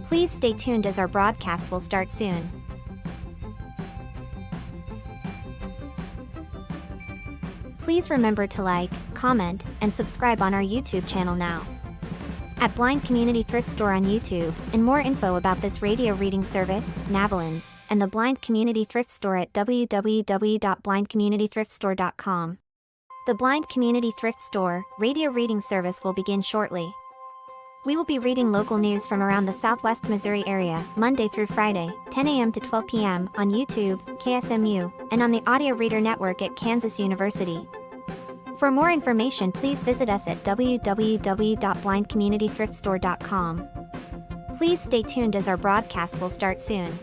Please stay tuned as our broadcast will start soon. Please remember to like, comment, and subscribe on our YouTube channel now. At Blind Community Thrift Store on YouTube, and more info about this radio reading service, Navalins, and the Blind Community Thrift Store at www.blindcommunitythriftstore.com. The Blind Community Thrift Store radio reading service will begin shortly. We will be reading local news from around the Southwest Missouri area, Monday through Friday, 10 a.m. to 12 p.m. on YouTube, KSMU, and on the Audio Reader Network at Kansas University. For more information, please visit us at www.blindcommunitythriftstore.com. Please stay tuned as our broadcast will start soon.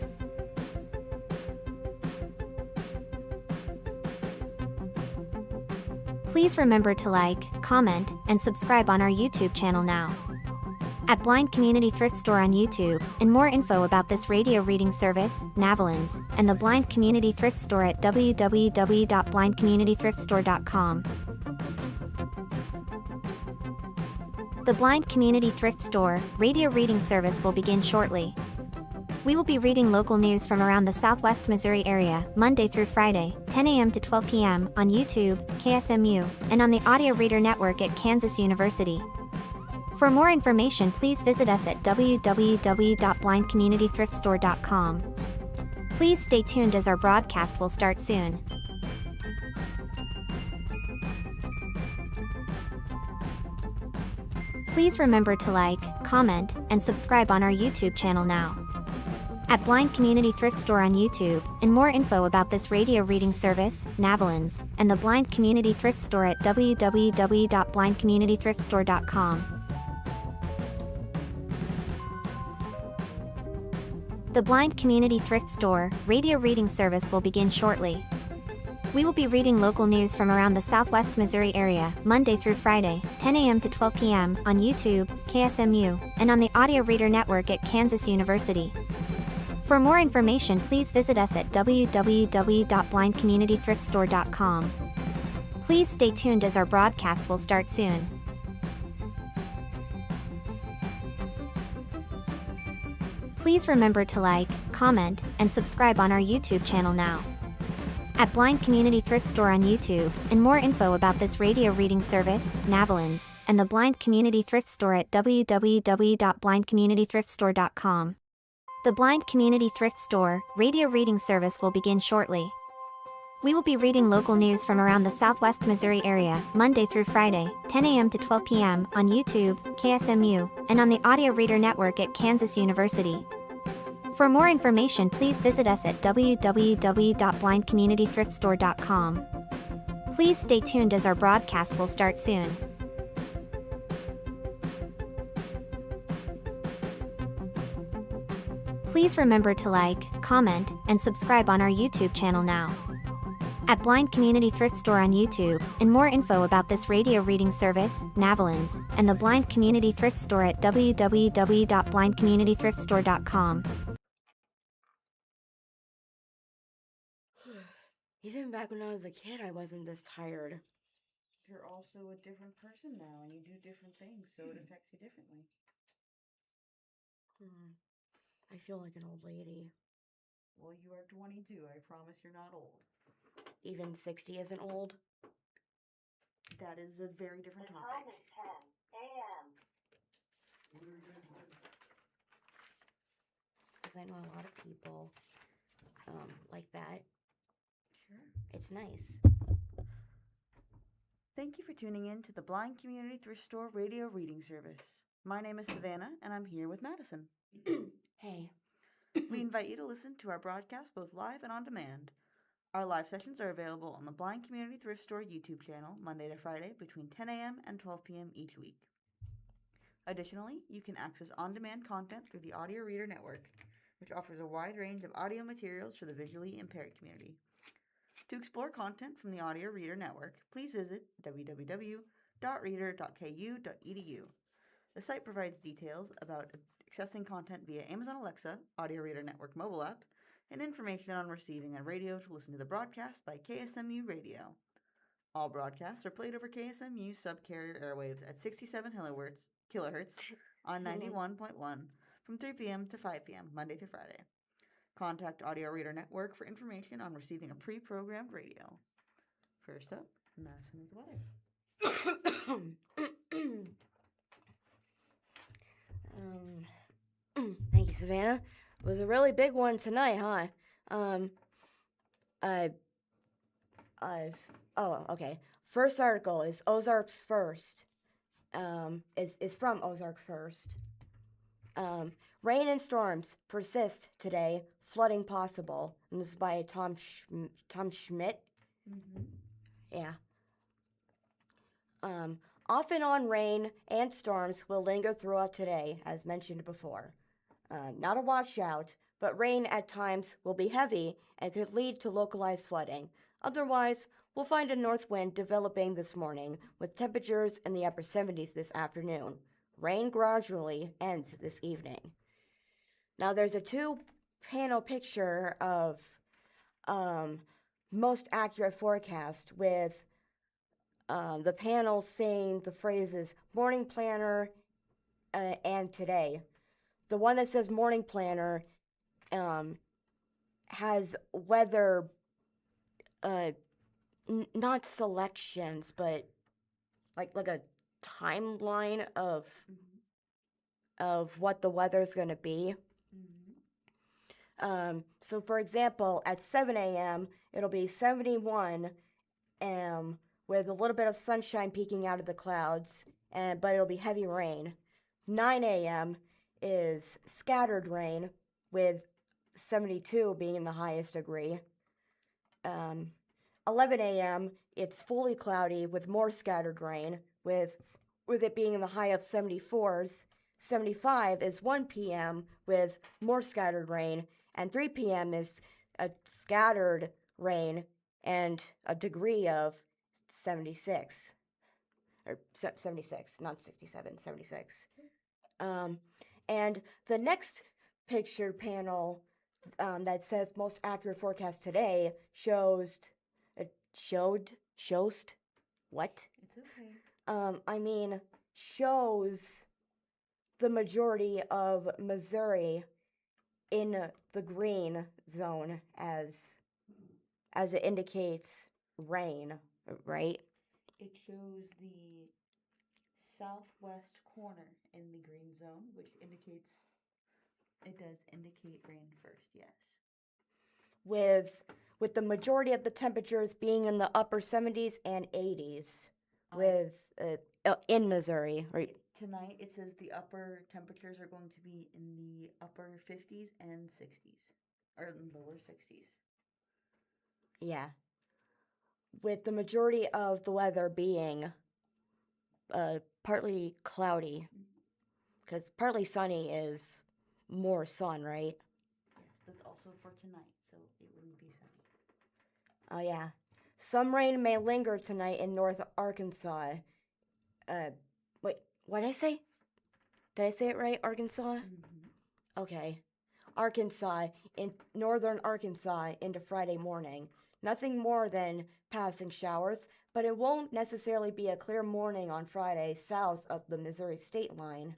Please remember to like, comment, and subscribe on our YouTube channel now. At Blind Community Thrift Store on YouTube, and more info about this radio reading service, Navalins, and the Blind Community Thrift Store at www.blindcommunitythriftstore.com. The Blind Community Thrift Store radio reading service will begin shortly. We will be reading local news from around the Southwest Missouri area, Monday through Friday, 10 a.m. to 12 p.m. on YouTube, KSMU, and on the Audio Reader Network at Kansas University. For more information, please visit us at www.blindcommunitythriftstore.com. Please stay tuned as our broadcast will start soon. Please remember to like, comment, and subscribe on our YouTube channel now. At Blind Community Thrift Store on YouTube, and more info about this radio reading service, Navalins, and the Blind Community Thrift Store at www.blindcommunitythriftstore.com. The Blind Community Thrift Store radio reading service will begin shortly. We will be reading local news from around the Southwest Missouri area, Monday through Friday, 10 a.m. to 12 p.m. on YouTube, KSMU, and on the Audio Reader Network at Kansas University. For more information, please visit us at www.blindcommunitythriftstore.com. Please stay tuned as our broadcast will start soon. Please remember to like, comment, and subscribe on our YouTube channel now. At Blind Community Thrift Store on YouTube, and more info about this radio reading service, Navalins, and the Blind Community Thrift Store at www.blindcommunitythriftstore.com. The Blind Community Thrift Store radio reading service will begin shortly. We will be reading local news from around the Southwest Missouri area, Monday through Friday, 10 a.m. to 12 p.m. on YouTube, KSMU, and on the Audio Reader Network at Kansas University. For more information, please visit us at www.blindcommunitythriftstore.com. Please stay tuned as our broadcast will start soon. Please remember to like, comment, and subscribe on our YouTube channel now. At Blind Community Thrift Store on YouTube, and more info about this radio reading service, Navalins, and the Blind Community Thrift Store at www.blindcommunitythriftstore.com. Even back when I was a kid, I wasn't this tired. You're also a different person now, and you do different things, so it affects you differently. I feel like an old lady. Well, you are 22. I promise you're not old. Even 60 isn't old. That is a very different topic. The time is 10 a.m. Because I know a lot of people like that. Sure. It's nice. Thank you for tuning in to the Blind Community Thrift Store radio reading service. My name is Savannah, and I'm here with Madison. Hey. We invite you to listen to our broadcast both live and on demand. Our live sessions are available on the Blind Community Thrift Store YouTube channel Monday to Friday between 10 a.m. and 12 p.m. each week. Additionally, you can access on-demand content through the Audio Reader Network, which offers a wide range of audio materials for the visually impaired community. To explore content from the Audio Reader Network, please visit www.reader.ku.edu. The site provides details about accessing content via Amazon Alexa, Audio Reader Network mobile app, and information on receiving a radio to listen to the broadcast by KSMU Radio. All broadcasts are played over KSMU subcarrier airwaves at 67 kilohertz on 91.1 from 3 p.m. to 5 p.m., Monday through Friday. Contact Audio Reader Network for information on receiving a pre-programmed radio. First up, Madison with weather. Thank you, Savannah. It was a really big one tonight, huh? Okay. First article is Ozarks First. Is from Ozarks First. Rain and storms persist today. Flooding possible. And this is by Tom Schmidt. Mm-hmm. Yeah. Off and on rain and storms will linger throughout today, as mentioned before. Not a washout, but rain at times will be heavy and could lead to localized flooding. Otherwise, we'll find a north wind developing this morning, with temperatures in the upper 70s this afternoon. Rain gradually ends this evening. Now, there's a two-panel picture of most accurate forecast with the panel saying the phrases morning planner and today. The one that says morning planner has weather, not selections, but like a timeline of what the weather's going to be. So, for example, at 7 a.m., it'll be 71 with a little bit of sunshine peeking out of the clouds, but it'll be heavy rain. 9 a.m. is scattered rain, with 72 being the highest degree. 11 a.m., it's fully cloudy with more scattered rain, with it being in the high of 74s. 75 is 1 p.m. with more scattered rain, and 3 p.m. is a scattered rain and a degree of 76. Or 76, not 67, 76. And the next picture panel that says most accurate forecast today shows what? It's okay. Shows the majority of Missouri in the green zone as it indicates rain, right? It shows the southwest corner in the green zone, which does indicate rain first, yes. With the majority of the temperatures being in the upper 70s and 80s in Missouri, right? Tonight it says the upper temperatures are going to be in the upper 50s and 60s, or lower 60s. Yeah. With the majority of the weather being partly cloudy, because partly sunny is more sun, right? Yes, that's also for tonight, so it wouldn't be sunny. Oh, yeah. Some rain may linger tonight in North Arkansas. Wait, what did I say? Did I say it right, Arkansas? Mm-hmm. Okay. Arkansas, in northern Arkansas into Friday morning. Nothing more than passing showers, but it won't necessarily be a clear morning on Friday south of the Missouri state line.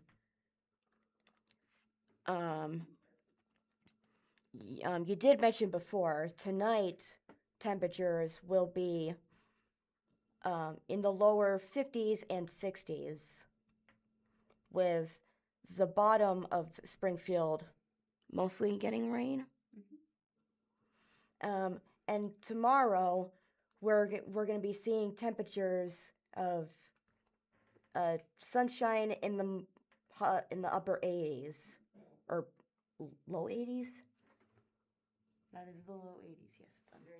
You did mention before, tonight temperatures will be in the lower 50s and 60s, with the bottom of Springfield mostly getting rain. Mm-hmm. And tomorrow, we're going to be seeing temperatures of sunshine in the upper 80s or low 80s. That is the low 80s. Yes, it's under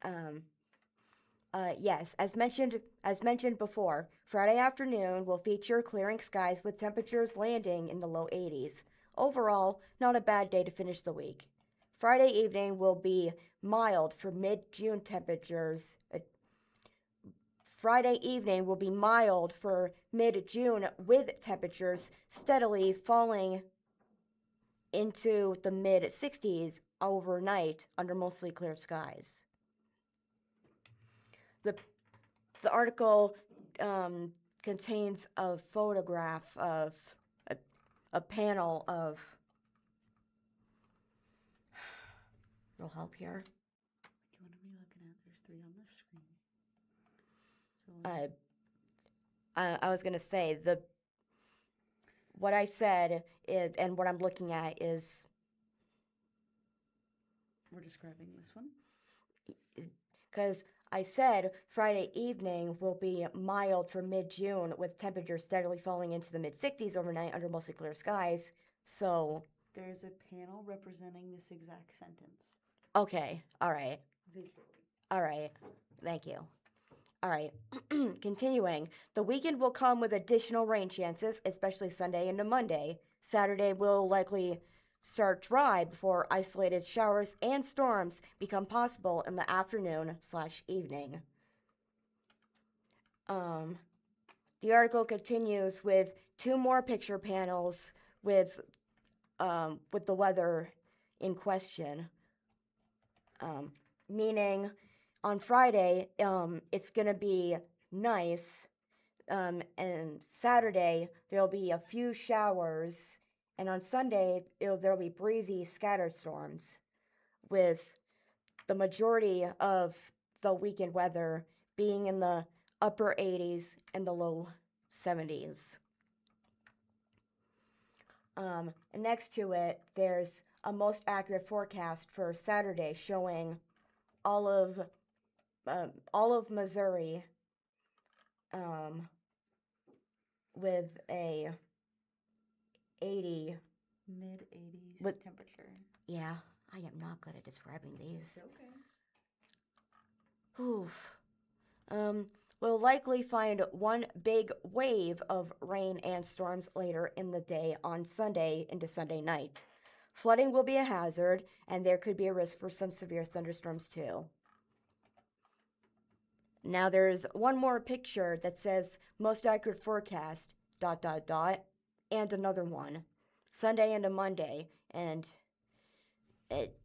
85. Yes, as mentioned before, Friday afternoon will feature clearing skies with temperatures landing in the low 80s. Overall, not a bad day to finish the week. Friday evening will be mild for mid-June temperatures. Friday evening will be mild for mid-June with temperatures steadily falling into the mid-60s overnight under mostly clear skies. The article contains a photograph of a panel of. It'll help here. Which one are we looking at? There's 3 on the screen. So I was gonna say what I said and what I'm looking at is we're describing this one. because I said Friday evening will be mild for mid-June with temperatures steadily falling into the mid-60s overnight under mostly clear skies. So There's a panel representing this exact sentence okay, all right. visually. All right. Thank you. All right. Continuing. The weekend will come with additional rain chances, especially Sunday into Monday. Saturday will likely start dry before isolated showers and storms become possible in the afternoon/evening. The article continues with 2 more picture panels with the weather in question. Meaning on Friday, it's going to be nice, and Saturday, there'll be a few showers, and on Sunday, there'll be breezy scattered storms, with the majority of the weekend weather being in the upper 80s and the low 70s. And next to it, there's a most accurate forecast for Saturday showing all of Missouri with a 80 Mid-80s With- temperature. yeah, I am not good at describing It's these. okay. Oof. We'll likely find one big wave of rain and storms later in the day on Sunday into Sunday night. Flooding will be a hazard, and there could be a risk for some severe thunderstorms too. Now there's one more picture that says most accurate forecast ... and another one. Sunday into Monday, and it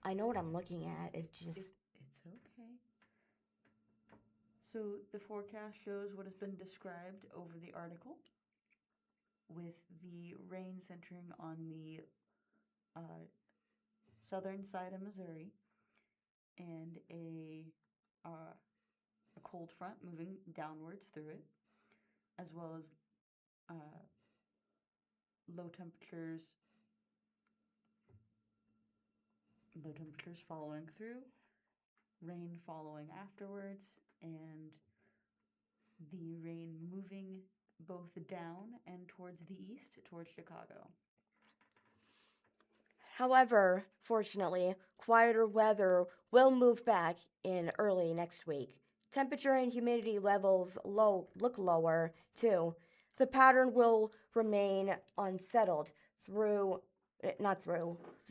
I know what I'm looking at. It's just It's okay. So the forecast shows what has been described over the article, with the rain centering on the southern side of Missouri, and a cold front moving downwards through it, as well as low temperatures following through, rain following afterwards, and the rain moving both down and towards the east, towards Chicago. However, fortunately, quieter weather will move back in early next week. Temperature and humidity levels look lower, too. The pattern will remain unsettled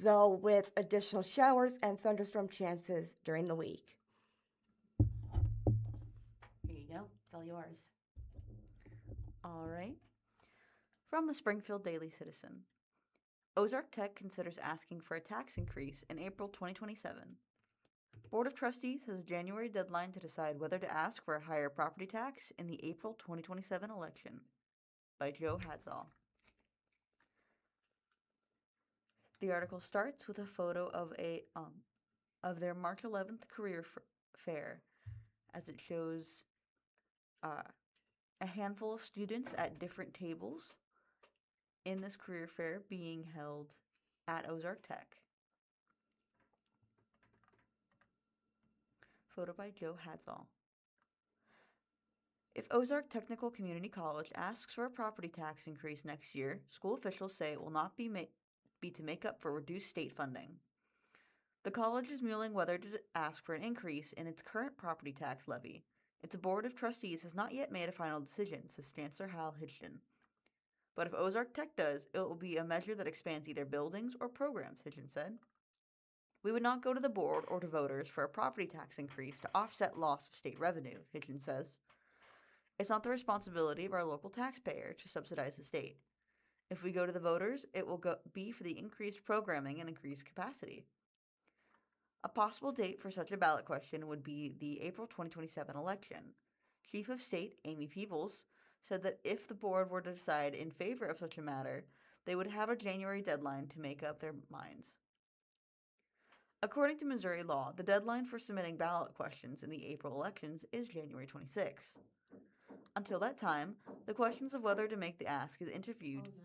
though with additional showers and thunderstorm chances during the week. Here you go. It's all yours. All right. From the Springfield Daily Citizen. Ozark Tech considers asking for a tax increase in April 2027. Board of Trustees has a January deadline to decide whether to ask for a higher property tax in the April 2027 election. By Joe Hadsall. The article starts with a photo of their March 11th career fair, as it shows a handful of students at different tables in this career fair being held at Ozark Tech. Photo by Joe Hadsall. If Ozark Technical Community College asks for a property tax increase next year, school officials say it will not be to make up for reduced state funding. The college is mulling whether to ask for an increase in its current property tax levy. Its board of trustees has not yet made a final decision, says Chancellor Hal Hitchen. But if Ozark Tech does, it will be a measure that expands either buildings or programs, Hitchen said. We would not go to the board or to voters for a property tax increase to offset loss of state revenue, Hitchen says. It's not the responsibility of our local taxpayer to subsidize the state. If we go to the voters, it will be for the increased programming and increased capacity. A possible date for such a ballot question would be the April 2027 election. Chief of State Amy Peebles said that if the board were to decide in favor of such a matter, they would have a January deadline to make up their minds. According to Missouri law, the deadline for submitting ballot questions in the April elections is January 26. Until that time, the questions of whether to make the ask is interviewed. Hold on.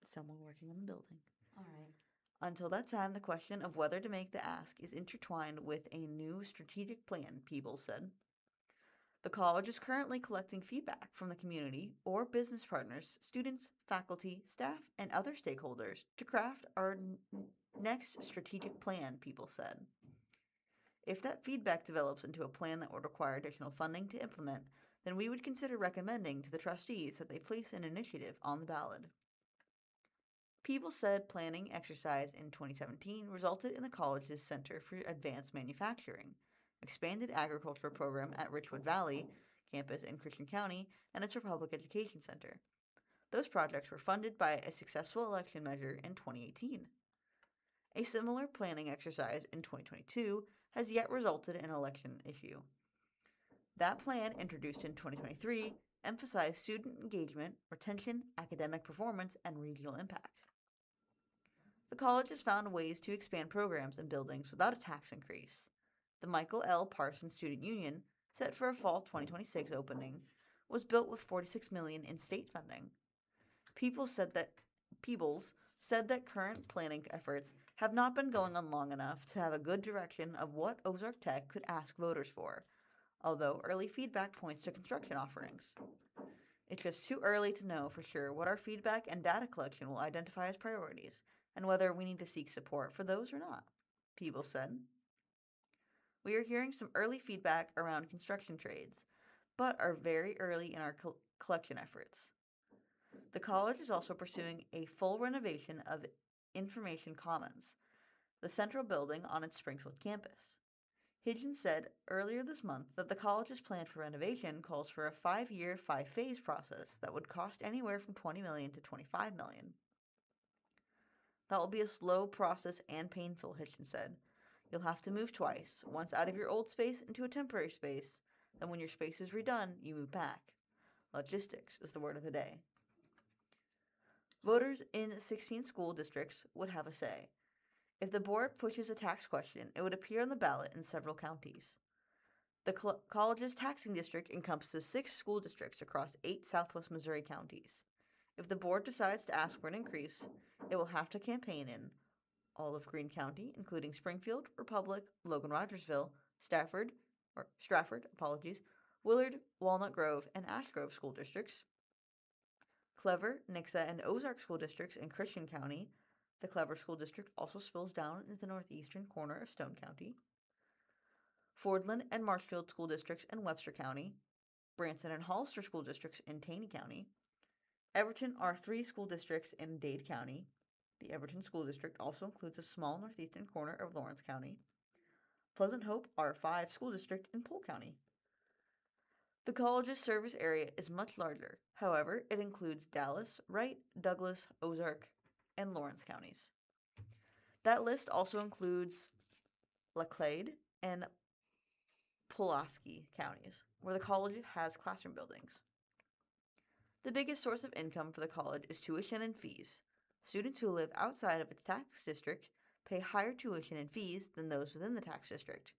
Someone working on the building. All right. Until that time, the question of whether to make the ask is intertwined with a new strategic plan, Peebles said. The college is currently collecting feedback from the community or business partners, students, faculty, staff, and other stakeholders to craft our next strategic plan, Peebles said. If that feedback develops into a plan that would require additional funding to implement, then we would consider recommending to the trustees that they place an initiative on the ballot. Peebles said planning exercise in 2017 resulted in the college's Center for Advanced Manufacturing, expanded agriculture program at Richwood Valley campus in Christian County, and its Republic Education Center. Those projects were funded by a successful election measure in 2018. A similar planning exercise in 2022 has yet resulted in an election issue. That plan, introduced in 2023, emphasized student engagement, retention, academic performance, and regional impact. The college has found ways to expand programs and buildings without a tax increase. The Michael L. Parsons Student Union, set for a fall 2026 opening, was built with $46 million in state funding. Peebles said that current planning efforts have not been going on long enough to have a good direction of what Ozark Tech could ask voters for, although early feedback points to construction offerings. It's just too early to know for sure what our feedback and data collection will identify as priorities, and whether we need to seek support for those or not, Peebles said. We are hearing some early feedback around construction trades, but are very early in our collection efforts. The college is also pursuing a full renovation of Information Commons, the central building on its Springfield campus. Higgins said earlier this month that the college's plan for renovation calls for a 5-year, 5-phase process that would cost anywhere from $20 million to $25 million. That will be a slow process and painful, Hitchens said. You'll have to move twice, once out of your old space into a temporary space, then when your space is redone, you move back. Logistics is the word of the day. Voters in 16 school districts would have a say. If the board pushes a tax question, it would appear on the ballot in several counties. The college's taxing district encompasses 6 school districts across 8 southwest Missouri counties. If the board decides to ask for an increase, it will have to campaign in all of Greene County, including Springfield, Republic, Logan-Rogersville, Stratford, Willard, Walnut Grove, and Ash Grove school districts, Clever, Nixa, and Ozark school districts in Christian County. The Clever school district also spills down into the northeastern corner of Stone County. Fordland and Marshfield school districts in Webster County, Branson and Hollister school districts in Taney County, Everton are 3 school districts in Dade County. The Everton School District also includes a small northeastern corner of Lawrence County. Pleasant Hope are 5 school district in Polk County. The college's service area is much larger. However, it includes Dallas, Wright, Douglas, Ozark, and Lawrence counties. That list also includes Laclede and Pulaski counties, where the college has classroom buildings. The biggest source of income for the college is tuition and fees. Students who live outside of its tax district pay higher tuition and fees than those within the tax district.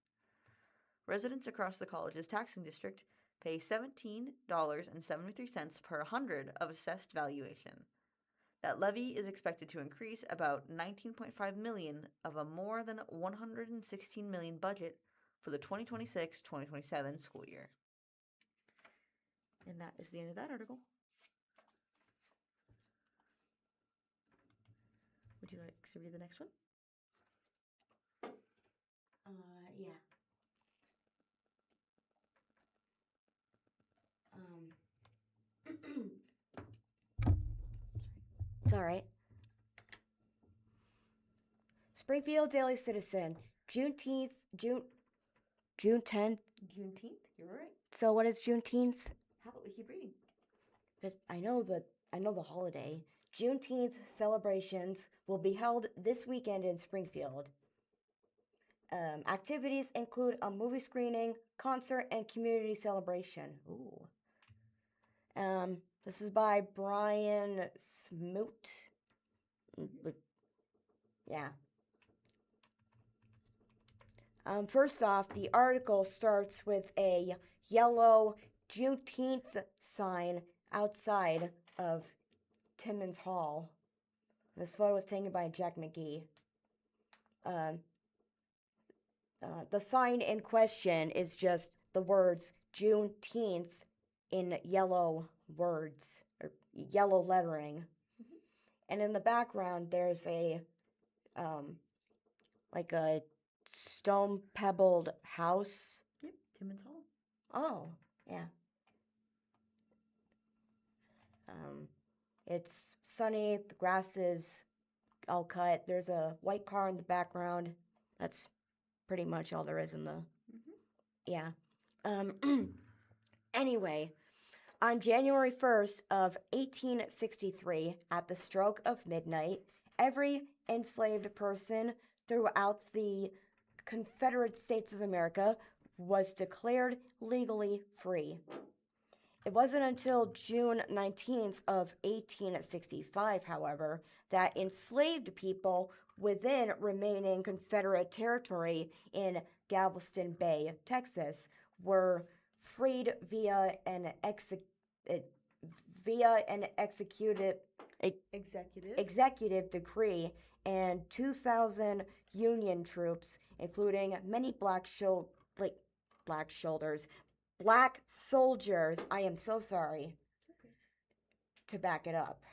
Residents across the college's taxing district pay $17.73 per 100 of assessed valuation. That levy is expected to increase about $19.5 million of a more than $116 million budget for the 2026-2027 school year. And that is the end of that article. Would you like to read the next one? Yeah. It's all right. Springfield Daily Citizen, June 10th. Juneteenth? You're right. So what is Juneteenth? How about we keep reading? Because I know the holiday. Juneteenth celebrations will be held this weekend in Springfield. Activities include a movie screening, concert, and community celebration. Ooh. This is by Brian Smoot. Yeah. First off, the article starts with a yellow Juneteenth sign outside of Timmins Hall. This photo was taken by Jack McGee. The sign in question is just the words Juneteenth in yellow words, or yellow lettering. And in the background, there's a, like a stone pebbled house. Yep, Timmins Hall. Oh, yeah. It's sunny, the grass is all cut. There's a white car in the background. That's pretty much all there is in the, yeah. Anyway, on January 1st of 1863, at the stroke of midnight, every enslaved person throughout the Confederate States of America was declared legally free. It wasn't until June 19th of 1865, however, that enslaved people within remaining Confederate territory in Galveston Bay, Texas, were freed via an executive decree, and 2,000 Union troops, including many black soldiers, I am so sorry, to back it up.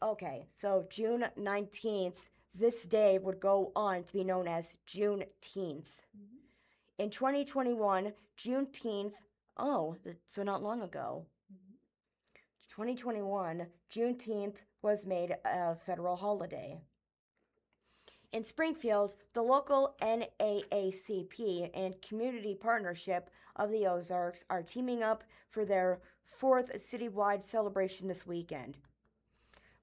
Okay, so June 19th, this day would go on to be known as Juneteenth. In 2021, Juneteenth, so not long ago, 2021, Juneteenth was made a federal holiday. In Springfield, the local NAACP and Community Partnership of the Ozarks are teaming up for their 4th citywide celebration this weekend.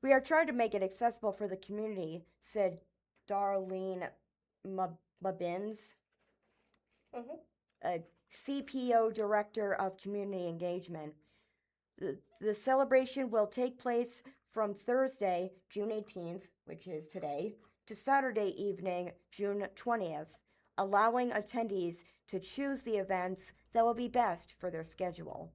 We are trying to make it accessible for the community, said Darlene Mubbins, a CPO Director of Community Engagement. The celebration will take place from Thursday, June 18th, which is today, to Saturday evening, June 20th, allowing attendees to choose the events that will be best for their schedule.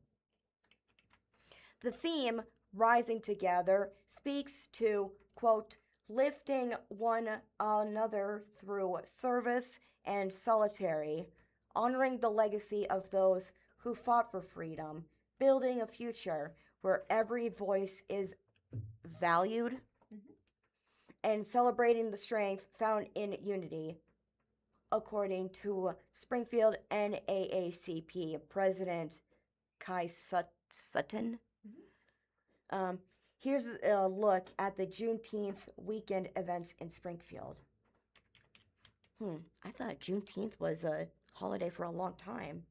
The theme, Rising Together, speaks to, quote, lifting one another through service and solitary, honoring the legacy of those who fought for freedom, building a future where every voice is valued, and celebrating the strength found in unity, according to Springfield NAACP President Kai Sutton. Here's a look at the Juneteenth weekend events in Springfield. I thought Juneteenth was a holiday for a long time.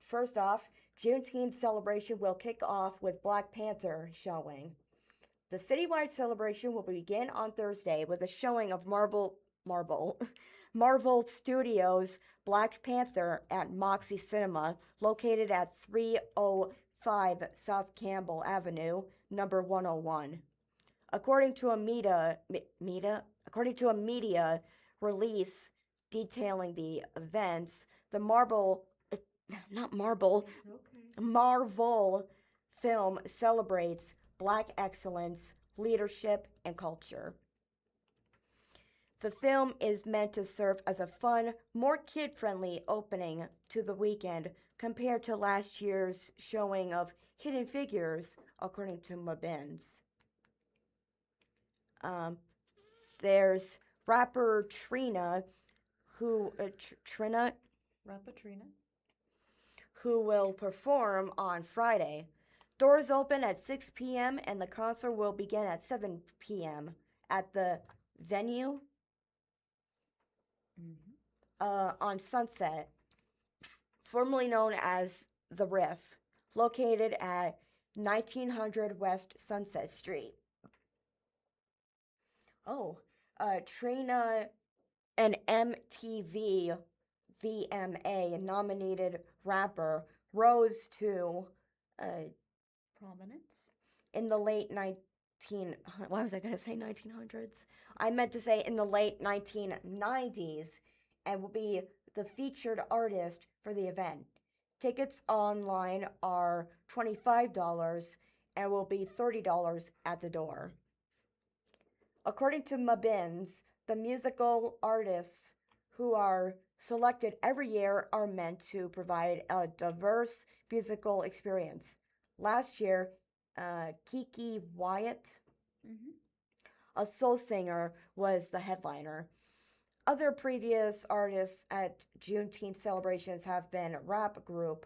First off, Juneteenth celebration will kick off with Black Panther showing. The citywide celebration will begin on Thursday with a showing of Marvel Studios' Black Panther at Moxie Cinema, located at 305 South Campbell Avenue, number 101. According to a media release detailing the events, the Marvel film celebrates Black excellence, leadership, and culture. The film is meant to serve as a fun, more kid-friendly opening to the weekend compared to last year's showing of Hidden Figures, according to Mubbins. There's rapper Trina, who will perform on Friday. Doors open at 6 p.m. and the concert will begin at 7 p.m. at the venue on Sunset, formerly known as The Riff, located at 1900 West Sunset Street. Oh, Trina, an MTV VMA nominated rapper, rose to Prominence? in the late 19 why was I going to say 1900s? I meant to say in the late 1990s, and will be the featured artist for the event. Tickets online are $25 and will be $30 at the door. According to Mabins, the musical artists who are selected every year are meant to provide a diverse musical experience. Last year, Kiki Wyatt, a soul singer, was the headliner. Other previous artists at Juneteenth celebrations have been rap group.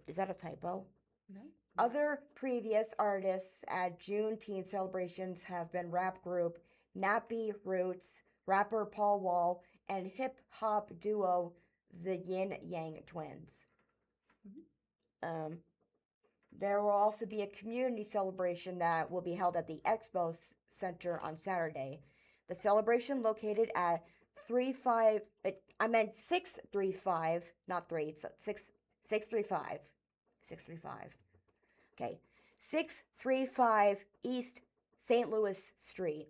Is that a typo? No. Other previous artists at Juneteenth celebrations have been rap group Nappy Roots, rapper Paul Wall, and hip hop duo the Yin Yang Twins. There will also be a community celebration that will be held at the Expo Center on Saturday. The celebration located at 635, not 3, it's 635. 635. Okay. 635 East St. Louis Street.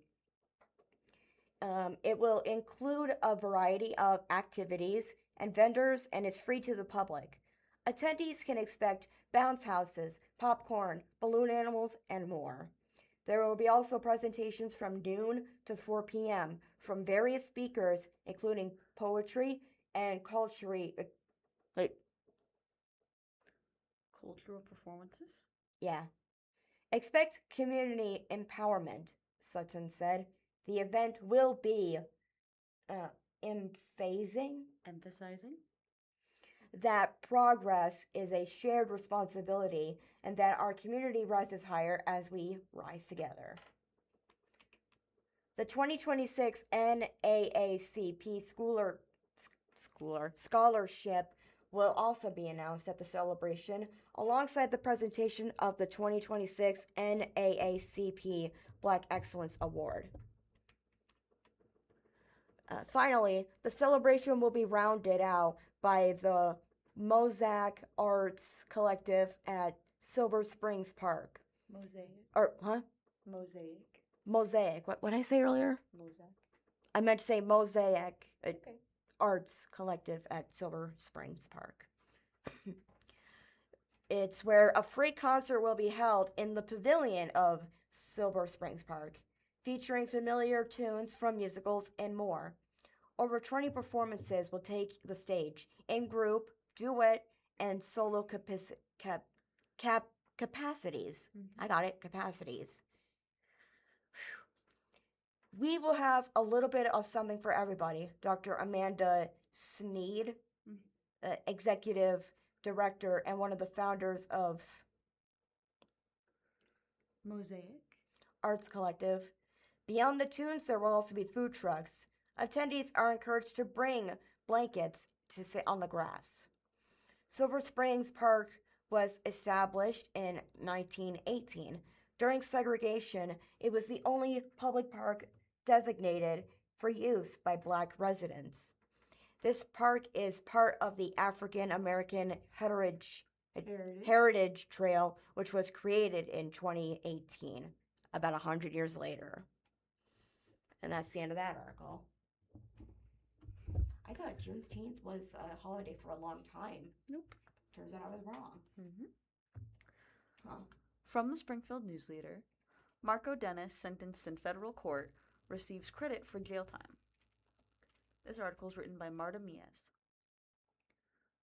It will include a variety of activities and vendors, and is free to the public. Attendees can expect bounce houses, popcorn, balloon animals, and more. There will be also presentations from noon to 4 p.m. from various speakers, including poetry and cultural performances? Yeah. Expect community empowerment, Sutton said. The event will be emphasizing that progress is a shared responsibility and that our community rises higher as we rise together. The 2026 NAACP Scholarship will also be announced at the celebration, alongside the presentation of the 2026 NAACP Black Excellence Award. Finally, the celebration will be rounded out by the Mosaic Arts Collective at Silver Springs Park. Mosaic. What did I say earlier? Mosaic. I meant to say Mosaic Arts Collective at Silver Springs Park. It's where a free concert will be held in the pavilion of Silver Springs Park, featuring familiar tunes from musicals and more. Over 20 performances will take the stage in group, duet, and solo capacities. I got it, capacities. We will have a little bit of something for everybody. Dr. Amanda Sneed, executive director and one of the founders of Mosaic Arts Collective. Beyond the tunes, there will also be food trucks. Attendees are encouraged to bring blankets to sit on the grass. Silver Springs Park was established in 1918. During segregation, it was the only public park designated for use by Black residents. This park is part of the African American Heritage Trail, which was created in 2018, about 100 years later. And that's the end of that article. I thought Juneteenth was a holiday for a long time. Nope. Turns out I was wrong. From the Springfield News-Leader, Marco Dennis, sentenced in federal court, receives credit for jail time. This article is written by Marta Miez.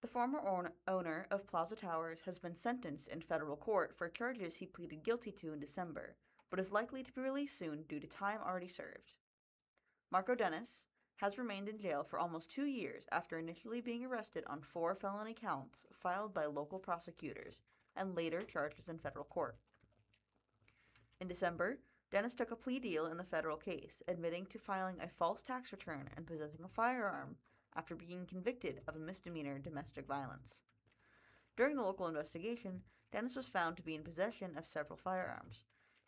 The former owner of Plaza Towers has been sentenced in federal court for charges he pleaded guilty to in December, but is likely to be released soon due to time already served. Marco Dennis has remained in jail for almost 2 years after initially being arrested on 4 felony counts filed by local prosecutors and later charged in federal court. In December, Dennis took a plea deal in the federal case, admitting to filing a false tax return and possessing a firearm after being convicted of a misdemeanor domestic violence. During the local investigation, Dennis was found to be in possession of several firearms.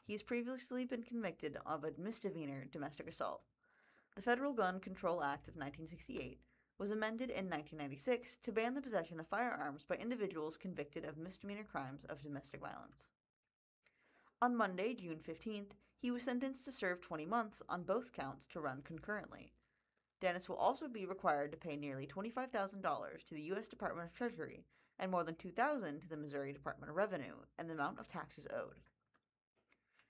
He has previously been convicted of a misdemeanor domestic assault. The Federal Gun Control Act of 1968 was amended in 1996 to ban the possession of firearms by individuals convicted of misdemeanor crimes of domestic violence. On Monday, June 15th, he was sentenced to serve 20 months on both counts to run concurrently. Dennis will also be required to pay nearly $25,000 to the U.S. Department of Treasury and more than $2,000 to the Missouri Department of Revenue and the amount of taxes owed,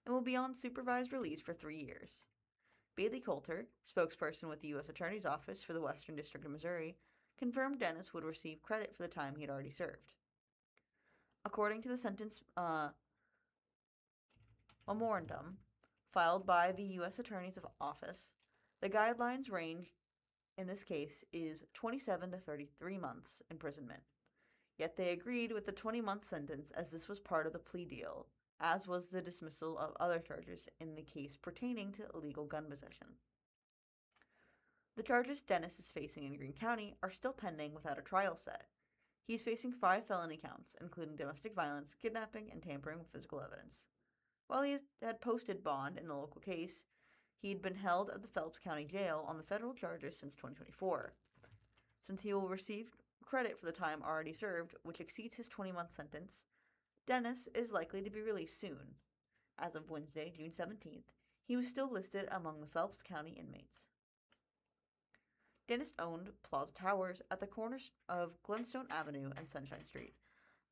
and will be on supervised release for 3 years. Bailey Coulter, spokesperson with the U.S. Attorney's Office for the Western District of Missouri, confirmed Dennis would receive credit for the time he had already served. According to the sentence memorandum filed by the U.S. Attorney's Office, the guidelines range in this case is 27 to 33 months imprisonment. Yet they agreed with the 20-month sentence as this was part of the plea deal, as was the dismissal of other charges in the case pertaining to illegal gun possession. The charges Dennis is facing in Greene County are still pending without a trial set. He is facing 5 felony counts, including domestic violence, kidnapping, and tampering with physical evidence. While he had posted bond in the local case, he had been held at the Phelps County Jail on the federal charges since 2024. Since he will receive credit for the time already served, which exceeds his 20-month sentence, Dennis is likely to be released soon. As of Wednesday, June 17th, he was still listed among the Phelps County inmates. Dennis owned Plaza Towers at the corners of Glenstone Avenue and Sunshine Street,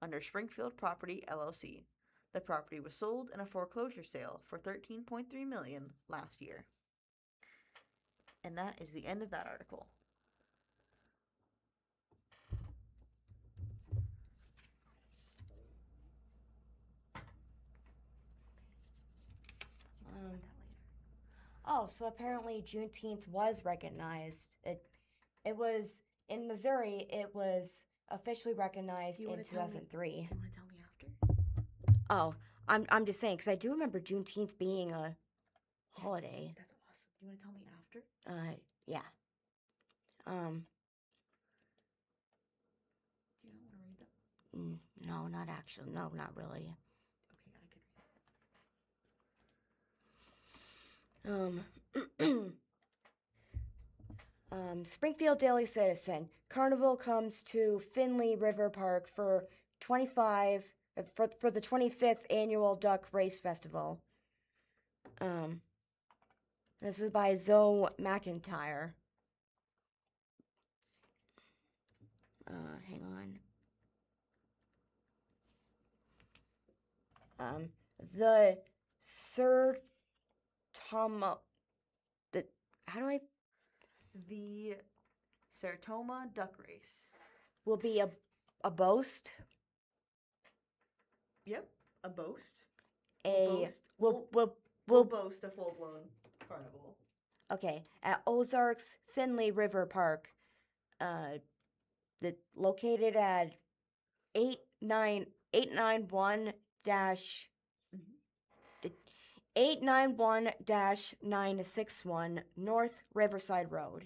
under Springfield Property LLC. The property was sold in a foreclosure sale for $13.3 million last year. And that is the end of that article. Oh, so apparently Juneteenth was recognized. It was in Missouri. It was officially recognized in 2003. Do you want to tell me after? Oh, I'm just saying because I do remember Juneteenth being a holiday. That's awesome. Do you want to tell me after? Yeah. Do you not want to read them? No, not actually. No, not really. Springfield Daily Citizen. Carnival comes to Finley River Park for the 25th annual Duck Race Festival. This is by Zoe McIntyre. Hang on. The Sir Tom. The Sartoma Duck Race will be a boast. Yep, a boast. We'll boast a full-blown carnival. Okay, at Ozarks Finley River Park, located at 891-961 North Riverside Road.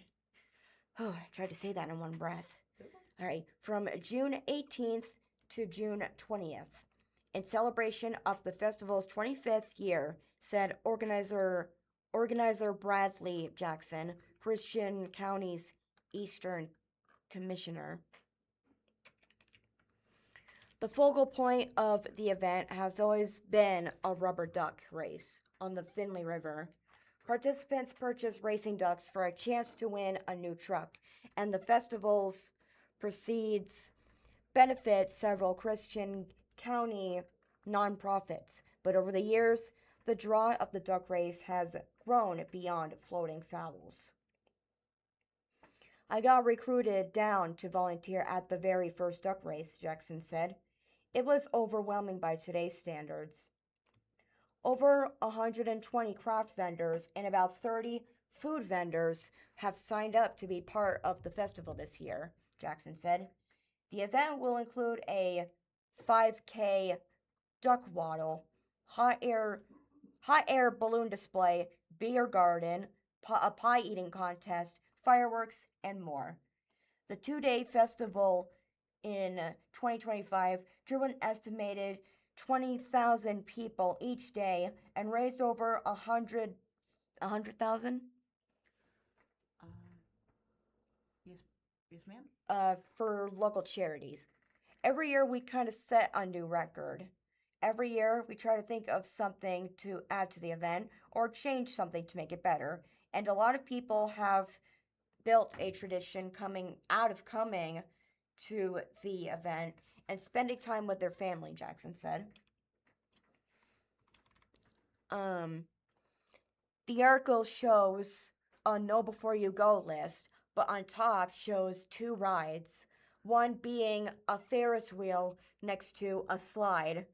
Oh, I tried to say that in one breath. All right, from June 18th to June 20th. In celebration of the festival's 25th year, said organizer Bradley Jackson, Christian County's Eastern Commissioner. The focal point of the event has always been a rubber duck race on the Finley River. Participants purchase racing ducks for a chance to win a new truck, and the festival's proceeds benefit several Christian County nonprofits. But over the years, the draw of the duck race has grown beyond floating fowls. I got recruited down to volunteer at the very first duck race, Jackson said. It was overwhelming by today's standards. Over 120 craft vendors and about 30 food vendors have signed up to be part of the festival this year, Jackson said. The event will include a 5K duck waddle, hot air balloon display, beer garden, a pie eating contest, fireworks, and more. The 2-day festival in 2025 drew an estimated 20,000 people each day and raised over 100,000 Yes, yes, ma'am. for local charities. Every year we kind of set a new record. Every year we try to think of something to add to the event or change something to make it better. And a lot of people have built a tradition coming to the event and spending time with their family, Jackson said. The article shows a know before you go list, but on top shows 2 rides. One being a Ferris wheel next to a slide.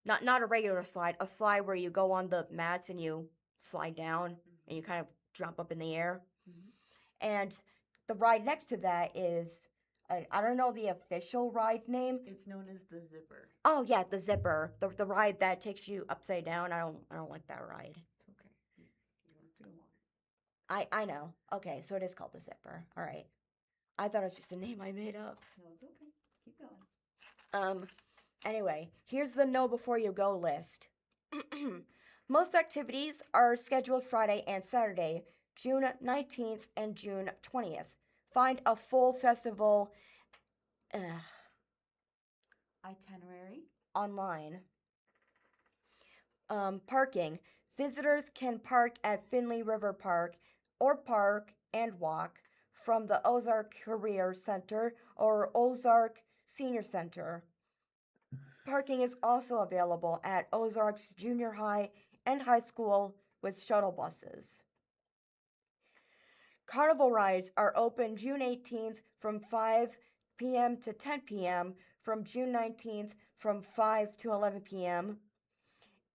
Not a regular slide, a slide where you go on the mats and you slide down and you kind of jump up in the air. And the ride next to that is, I don't know the official ride name. It's known as the Zipper. Oh yeah, the Zipper, the ride that takes you upside down. I don't like that ride. It's okay. You don't have to go on. I know. Okay, so it is called the Zipper. All right. I thought it was just a name I made up. No, it's okay. Keep going. Anyway, here's the know before you go list. Most activities are scheduled Friday and Saturday, June 19th and June 20th. Find a full festival Itinerary. online. Parking. Visitors can park at Finley River Park or park and walk from the Ozark Career Center or Ozark Senior Center. Parking is also available at Ozarks Junior High and High School with shuttle buses. Carnival rides are open June 18th from 5 p.m. to 10 p.m., from June 19th from 5 to 11 p.m.,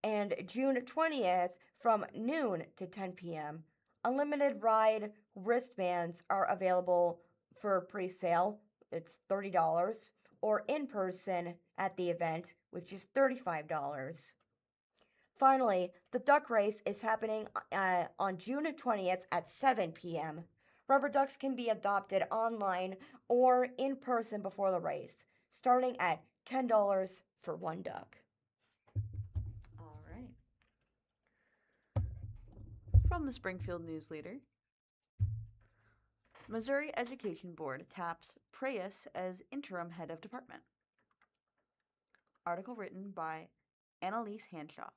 and June 20th from noon to 10 p.m. Unlimited ride wristbands are available for pre-sale. It's $30, or in person at the event, which is $35. Finally, the duck race is happening on June 20th at 7 p.m. Rubber ducks can be adopted online or in person before the race, starting at $10 for one duck. All right. From the Springfield News-Leader. Missouri Education Board taps Preyes as interim head of department. Article written by Annalise Hanshaw.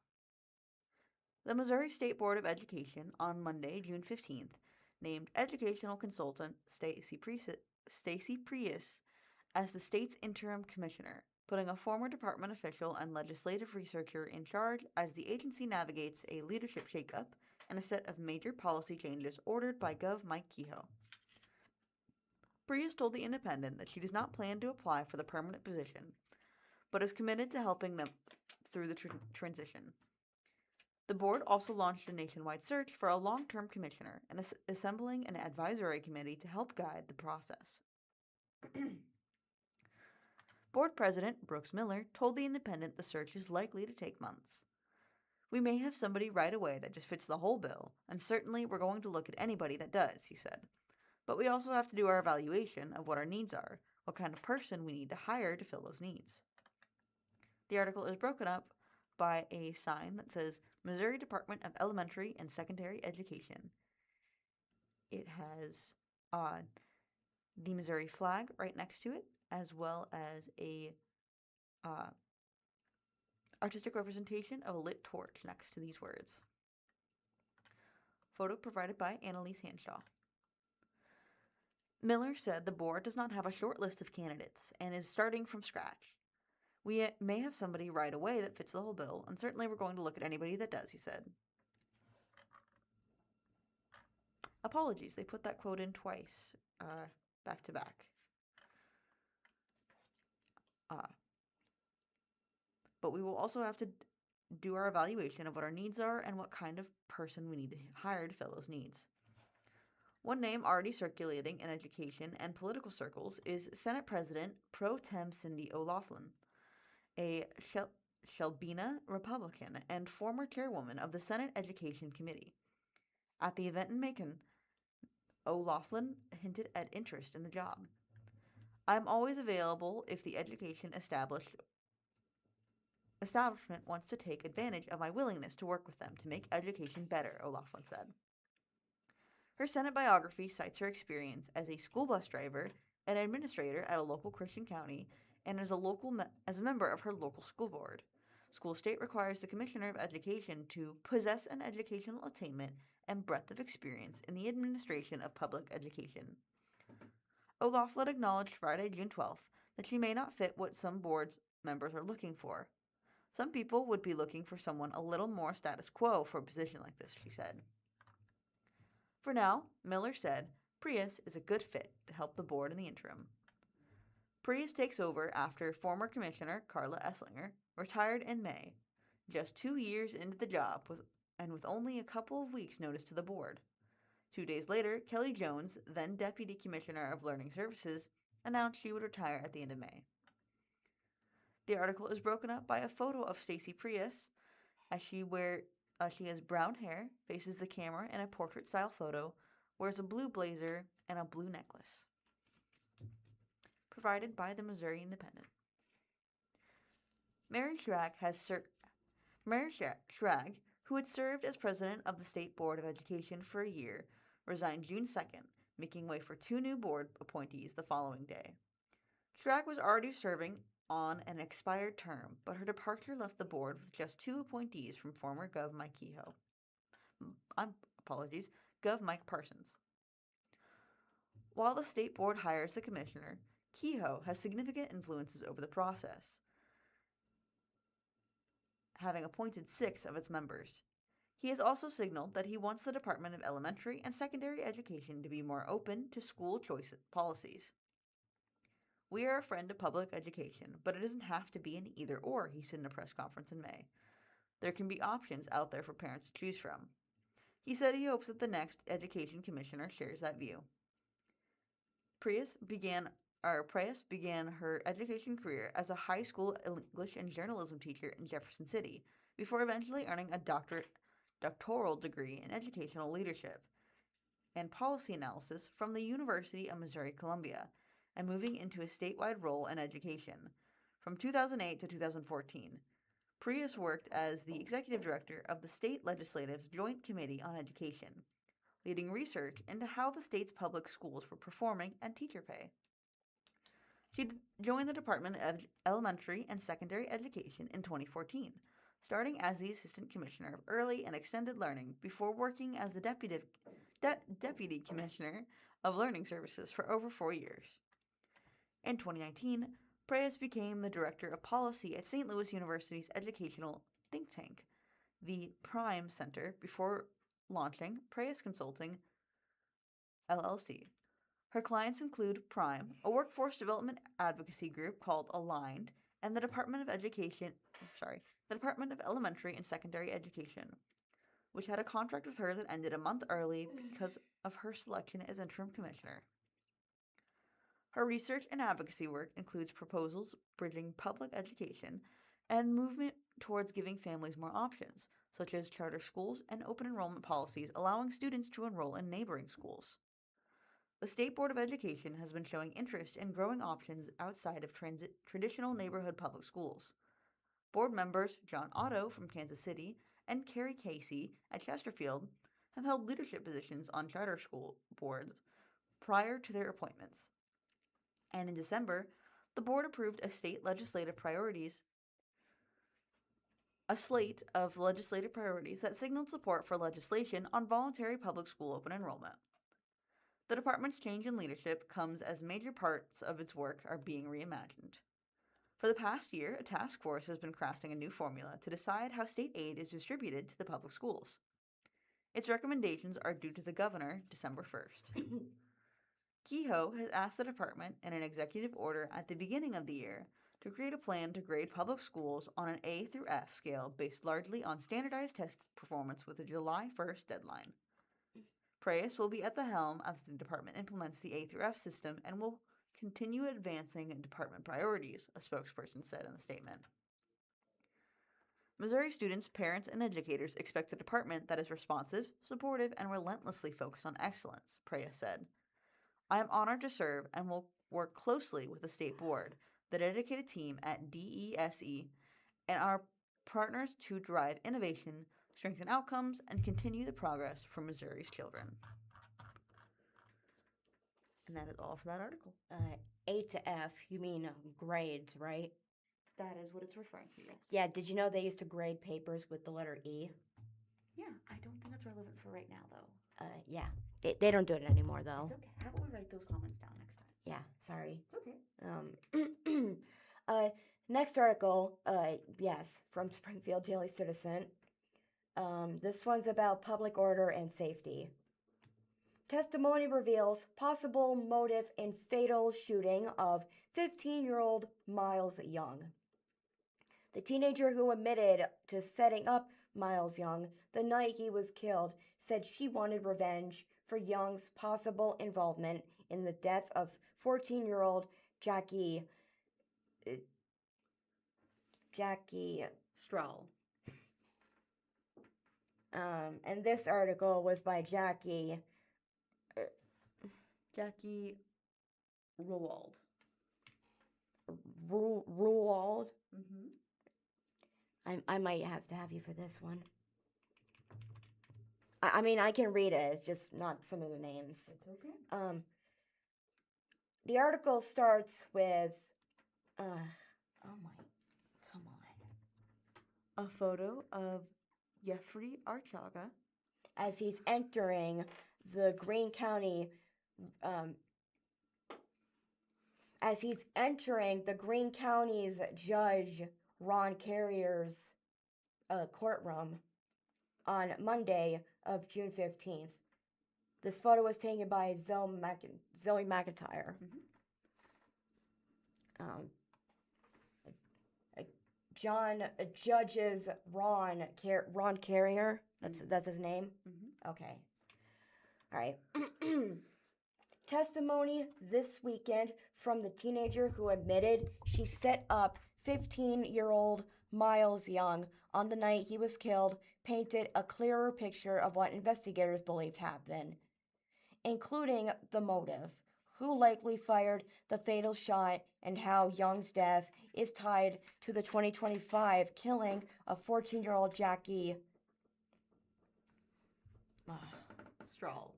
The Missouri State Board of Education on Monday, June 15th, named educational consultant Stacy Prius as the state's interim commissioner, putting a former department official and legislative researcher in charge as the agency navigates a leadership shakeup and a set of major policy changes ordered by Gov. Mike Kehoe. Prius told The Independent that she does not plan to apply for the permanent position, but is committed to helping them through the transition. The board also launched a nationwide search for a long-term commissioner and is assembling an advisory committee to help guide the process. Board President Brooks Miller told The Independent the search is likely to take months. We may have somebody right away that just fits the whole bill, and certainly we're going to look at anybody that does, he said. But we also have to do our evaluation of what our needs are, what kind of person we need to hire to fill those needs. The article is broken up by a sign that says Missouri Department of Elementary and Secondary Education. It has the Missouri flag right next to it, as well as a artistic representation of a lit torch next to these words. Photo provided by Annalise Hanshaw. Miller said the board does not have a short list of candidates and is starting from scratch. We may have somebody right away that fits the whole bill, and certainly we're going to look at anybody that does, he said. Apologies, they put that quote in twice, back to back. But we will also have to do our evaluation of what our needs are and what kind of person we need to hire to fill those needs. One name already circulating in education and political circles is Senate President Pro Tem Cindy O'Loughlin, a Shelbina Republican and former chairwoman of the Senate Education Committee. At the event in Macon, O'Loughlin hinted at interest in the job. I am always available if the education establishment wants to take advantage of my willingness to work with them to make education better, O'Loughlin said. Her Senate biography cites her experience as a school bus driver, an administrator at a local Christian county, and as a member of her local school board. School state requires the Commissioner of Education to possess an educational attainment and breadth of experience in the administration of public education. O'Loughlin acknowledged Friday, June 12th, that she may not fit what some board's members are looking for. Some people would be looking for someone a little more status quo for a position like this, she said. For now, Miller said, Prius is a good fit to help the board in the interim. Prius takes over after former Commissioner Carla Esslinger retired in May, just 2 years into the job with only a couple of weeks' notice to the board. 2 days later, Kelly Jones, then Deputy Commissioner of Learning Services, announced she would retire at the end of May. The article is broken up by a photo of Stacey Prius as she has brown hair, faces the camera in a portrait-style photo, wears a blue blazer and a blue necklace. Provided by the Missouri Independent. Mary Schrag, who had served as president of the State Board of Education for a year, resigned June 2nd, making way for 2 new board appointees the following day. Schrag was already serving on an expired term, but her departure left the board with just 2 appointees from former Gov. Mike Parsons. While the state board hires the commissioner, Kehoe has significant influences over the process, having appointed 6 of its members. He has also signaled that he wants the Department of Elementary and Secondary Education to be more open to school choice policies. We are a friend of public education, but it doesn't have to be an either-or, he said in a press conference in May. There can be options out there for parents to choose from. He said he hopes that the next education commissioner shares that view. Prius began her education career as a high school English and journalism teacher in Jefferson City, before eventually earning a doctoral degree in educational leadership and policy analysis from the University of Missouri-Columbia, and moving into a statewide role in education. From 2008 to 2014, Prius worked as the executive director of the state legislative's Joint Committee on Education, leading research into how the state's public schools were performing and teacher pay. She joined the Department of Elementary and Secondary Education in 2014, starting as the Assistant Commissioner of Early and Extended Learning before working as the Deputy Commissioner of Learning Services for over 4 years. In 2019, Prius became the Director of Policy at St. Louis University's educational think tank, the Prime Center, before launching Prius Consulting, LLC. Her clients include Prime, a workforce development advocacy group called Aligned, and the Department of Elementary and Secondary Education, which had a contract with her that ended a month early because of her selection as interim commissioner. Her research and advocacy work includes proposals bridging public education and movement towards giving families more options, such as charter schools and open enrollment policies allowing students to enroll in neighboring schools. The State Board of Education has been showing interest in growing options outside of traditional neighborhood public schools. Board members John Otto from Kansas City and Carrie Casey at Chesterfield have held leadership positions on charter school boards prior to their appointments. And in December, the board approved a slate of legislative priorities that signaled support for legislation on voluntary public school open enrollment. The department's change in leadership comes as major parts of its work are being reimagined. For the past year, a task force has been crafting a new formula to decide how state aid is distributed to the public schools. Its recommendations are due to the governor December 1st. Kehoe has asked the department in an executive order at the beginning of the year to create a plan to grade public schools on an A through F scale based largely on standardized test performance with a July 1st deadline. Prius will be at the helm as the department implements the A through F system and will continue advancing department priorities, a spokesperson said in the statement. Missouri students, parents, and educators expect a department that is responsive, supportive, and relentlessly focused on excellence, Prius said. I am honored to serve and will work closely with the state board, the dedicated team at DESE, and our partners to drive innovation, strengthen outcomes, and continue the progress for Missouri's children. And that is all for that article. A to F, you mean grades, right? That is what it's referring to, yes. Yeah, did you know they used to grade papers with the letter E? Yeah, I don't think that's relevant for right now, though. Yeah. They don't do it anymore, though. It's okay. How about we write those comments down next time? Yeah, sorry. It's okay. Next article, yes, from Springfield Daily Citizen. This one's about public order and safety. Testimony reveals possible motive in fatal shooting of 15-year-old Miles Young. The teenager who admitted to setting up Miles Young the night he was killed said she wanted revenge for Young's possible involvement in the death of 14-year-old Jackie Strahl. And this article was by Jackie Rowald. Ruwald. Mm-hmm. I might have to have you for this one. I mean, I can read it, just not some of the names. It's okay. The article starts with, oh my, come on. A photo of Jeffrey Archaga As he's entering the Greene County, County's Judge Ron Carrier's courtroom on Monday of June 15th. This photo was taken by Zoe McIntyre. Mm-hmm. Judge's Ron Carrier. That's his name. Mm-hmm. Okay. All right. Testimony this weekend from the teenager who admitted she set up 15-year-old Miles Young on the night he was killed painted a clearer picture of what investigators believed happened, including the motive, who likely fired the fatal shot, and how Young's death is tied to the 2025 killing of 14-year-old Jackie Strahl.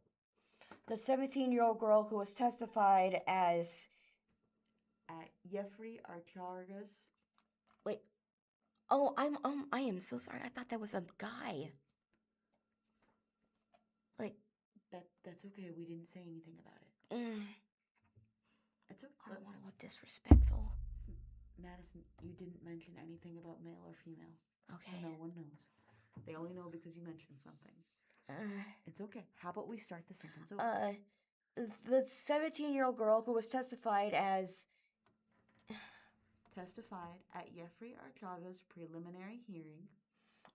The 17-year-old girl who was testified as At Jeffrey Archaga's. Wait. Oh, I am so sorry. I thought that was a guy. Like That's okay. We didn't say anything about it. It's okay. I don't want to look disrespectful. Madison, you didn't mention anything about male or female. Okay. No one knows. They only know because you mentioned something. It's okay. How about we start the sentence over? The 17-year-old girl who was testified at Jeffrey Archaga's preliminary hearing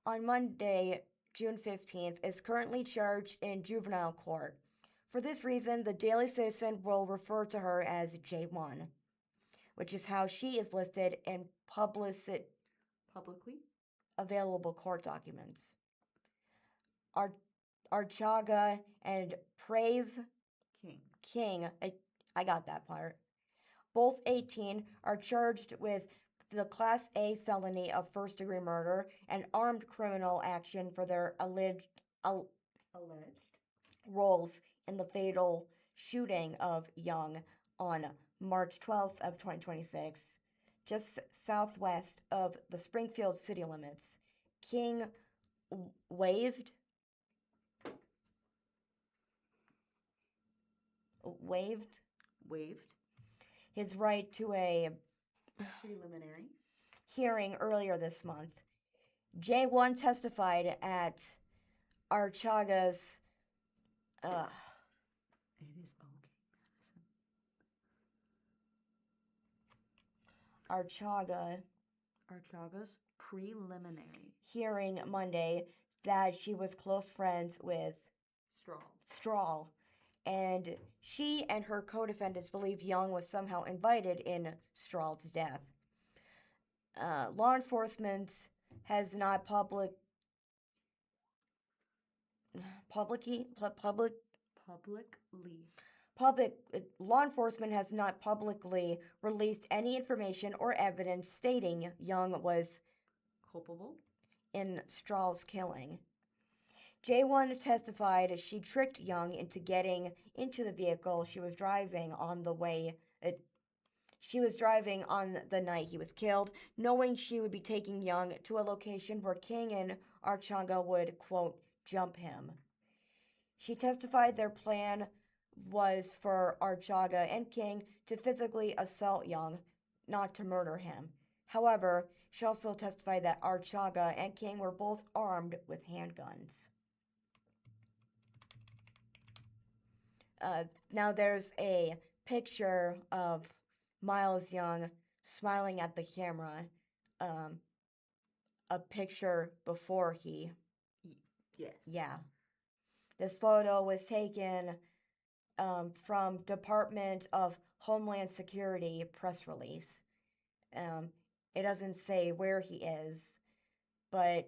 on Monday, June 15th, is currently charged in juvenile court. For this reason, the Daily Citizen will refer to her as J1, which is how she is listed in publicly available court documents. Archaga and Praise King, I got that part. Both 18 are charged with the Class A felony of first-degree murder and armed criminal action for their alleged roles in the fatal shooting of Young on March 12th of 2026, just southwest of the Springfield city limits. King waived his right to a preliminary hearing earlier this month. J1 testified at Archaga's It is okay, Madison. Archaga's preliminary hearing Monday that she was close friends with Strahl, and she and her co-defendants believe Young was somehow invited in Strahl's death. Law enforcement has not publicly law enforcement has not publicly released any information or evidence stating Young was Culpable? in Strahl's killing. J1 testified she tricked Young into getting into the vehicle she was driving on the night he was killed, knowing she would be taking Young to a location where King and Archaga would, quote, jump him. She testified their plan was for Archaga and King to physically assault Young, not to murder him. However, she also testified that Archaga and King were both armed with handguns. Now there's a picture of Miles Young smiling at the camera. A picture before he. Yes. Yeah. This photo was taken from Department of Homeland Security press release. It doesn't say where he is, but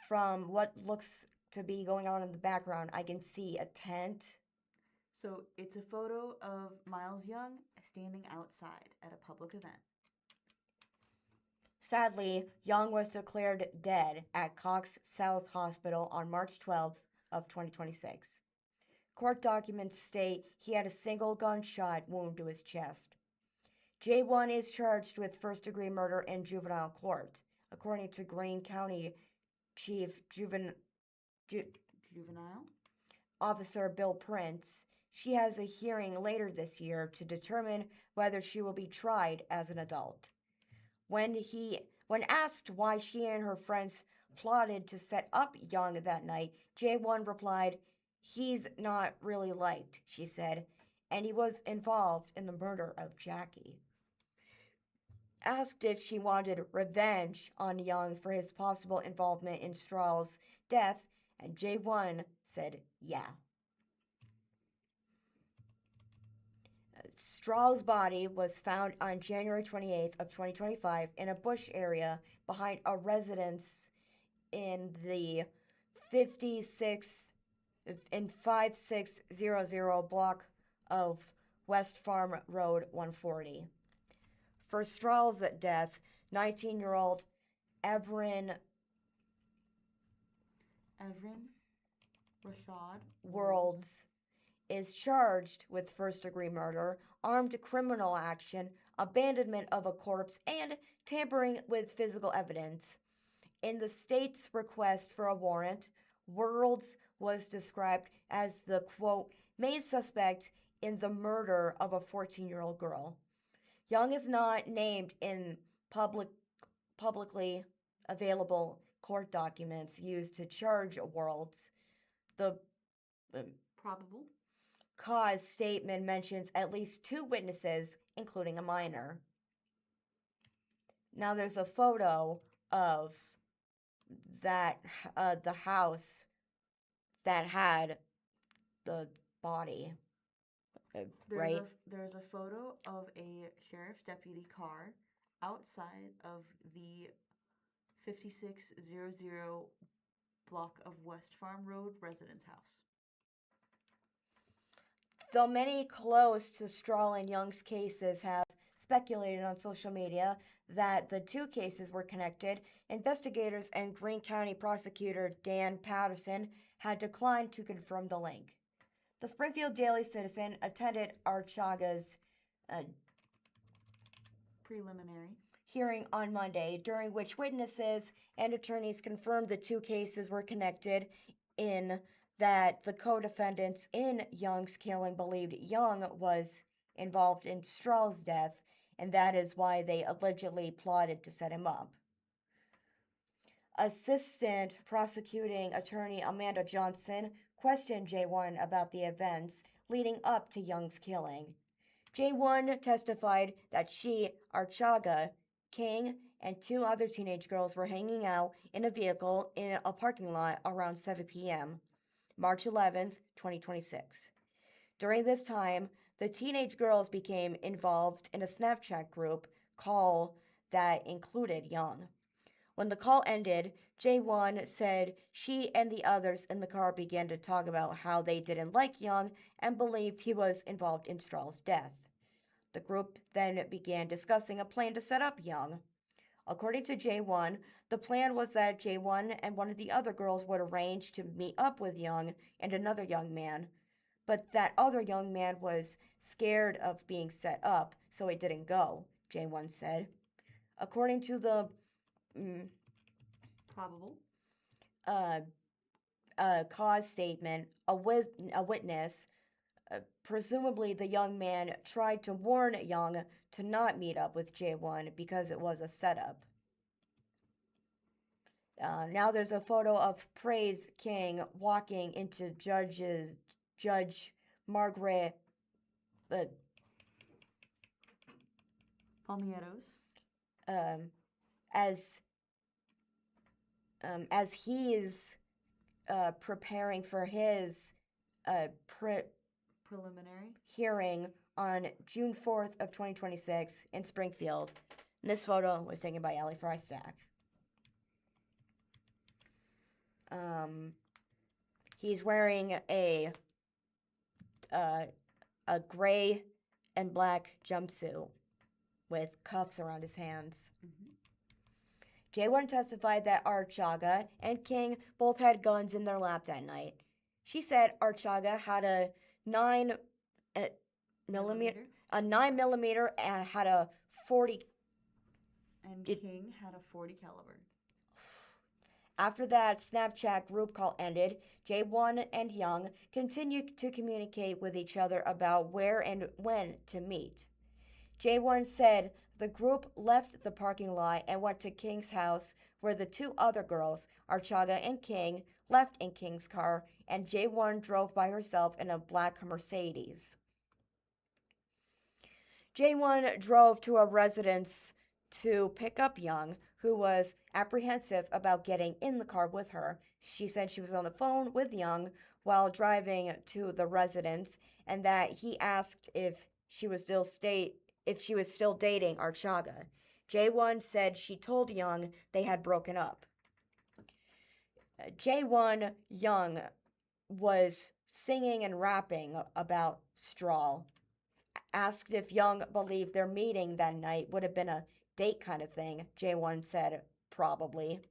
from what looks to be going on in the background, I can see a tent. So it's a photo of Miles Young standing outside at a public event. Sadly, Young was declared dead at Cox South Hospital on March 12th of 2026. Court documents state he had a single gunshot wound to his chest. J1 is charged with first-degree murder in juvenile court, according to Greene County Chief Juvenile Officer Bill Prince. She has a hearing later this year to determine whether she will be tried as an adult. When asked why she and her friends plotted to set up Young that night, J1 replied, "He's not really liked," she said, and he was involved in the murder of Jackie. Asked if she wanted revenge on Young for his possible involvement in Strahl's death, and J1 said yeah. Strahl's body was found on January 28th of 2025 in a bush area behind a residence in the 5600 block of West Farm Road 140. For Strahl's death, 19-year-old Everin Rashad Worlds is charged with first-degree murder, armed criminal action, abandonment of a corpse, and tampering with physical evidence. In the state's request for a warrant, Worlds was described as the, quote, main suspect in the murder of a 14-year-old girl. Young is not named in publicly available court documents used to charge Worlds. The probable cause statement mentions at least 2 witnesses, including a minor. Now there's a photo of that the house that had the body. Right? There's a photo of a sheriff's deputy car outside of the 5600 block of West Farm Road residence house. Though many close to Strahl and Young's cases have speculated on social media that the 2 cases were connected, investigators and Greene County prosecutor Dan Patterson had declined to confirm the link. The Springfield Daily Citizen attended Archaga's preliminary hearing on Monday, during which witnesses and attorneys confirmed the 2 cases were connected in that the co-defendants in Young's killing believed Young was involved in Strahl's death, and that is why they allegedly plotted to set him up. Assistant prosecuting attorney Amanda Johnson questioned J1 about the events leading up to Young's killing. J1 testified that she, Archaga, King, and 2 other teenage girls were hanging out in a vehicle in a parking lot around 7 p.m., March 11th, 2026. During this time, the teenage girls became involved in a Snapchat group call that included Young. When the call ended, J1 said she and the others in the car began to talk about how they didn't like Young and believed he was involved in Strahl's death. The group then began discussing a plan to set up Young. According to J1, the plan was that J1 and one of the other girls would arrange to meet up with Young and another young man, but that other young man was scared of being set up, so he didn't go, J1 said. According to the Probable. Cause statement, a witness, presumably the young man, tried to warn Young to not meet up with J1 because it was a setup. Now there's a photo of Praise King walking into Judge Margaret Palmettos. As he is preparing for his Preliminary. hearing on June 4th of 2026 in Springfield. And this photo was taken by Allie Frystack. He's wearing a gray and black jumpsuit with cuffs around his hands. J1 testified that Archaga and King both had guns in their lap that night. She said Archaga had a 9 millimeter, and had a 40. And King had a 40 caliber. After that Snapchat group call ended, J1 and Young continued to communicate with each other about where and when to meet. J1 said the group left the parking lot and went to King's house, where the two other girls, Archaga and King, left in King's car, and J1 drove by herself in a black Mercedes. J1 drove to a residence to pick up Young, who was apprehensive about getting in the car with her. She said she was on the phone with Young while driving to the residence, and that he asked if she was still dating Archaga. J1 said she told Young they had broken up. J1 Young was singing and rapping about Strahl. Asked if Young believed their meeting that night would have been a date kind of thing, J1 said, probably.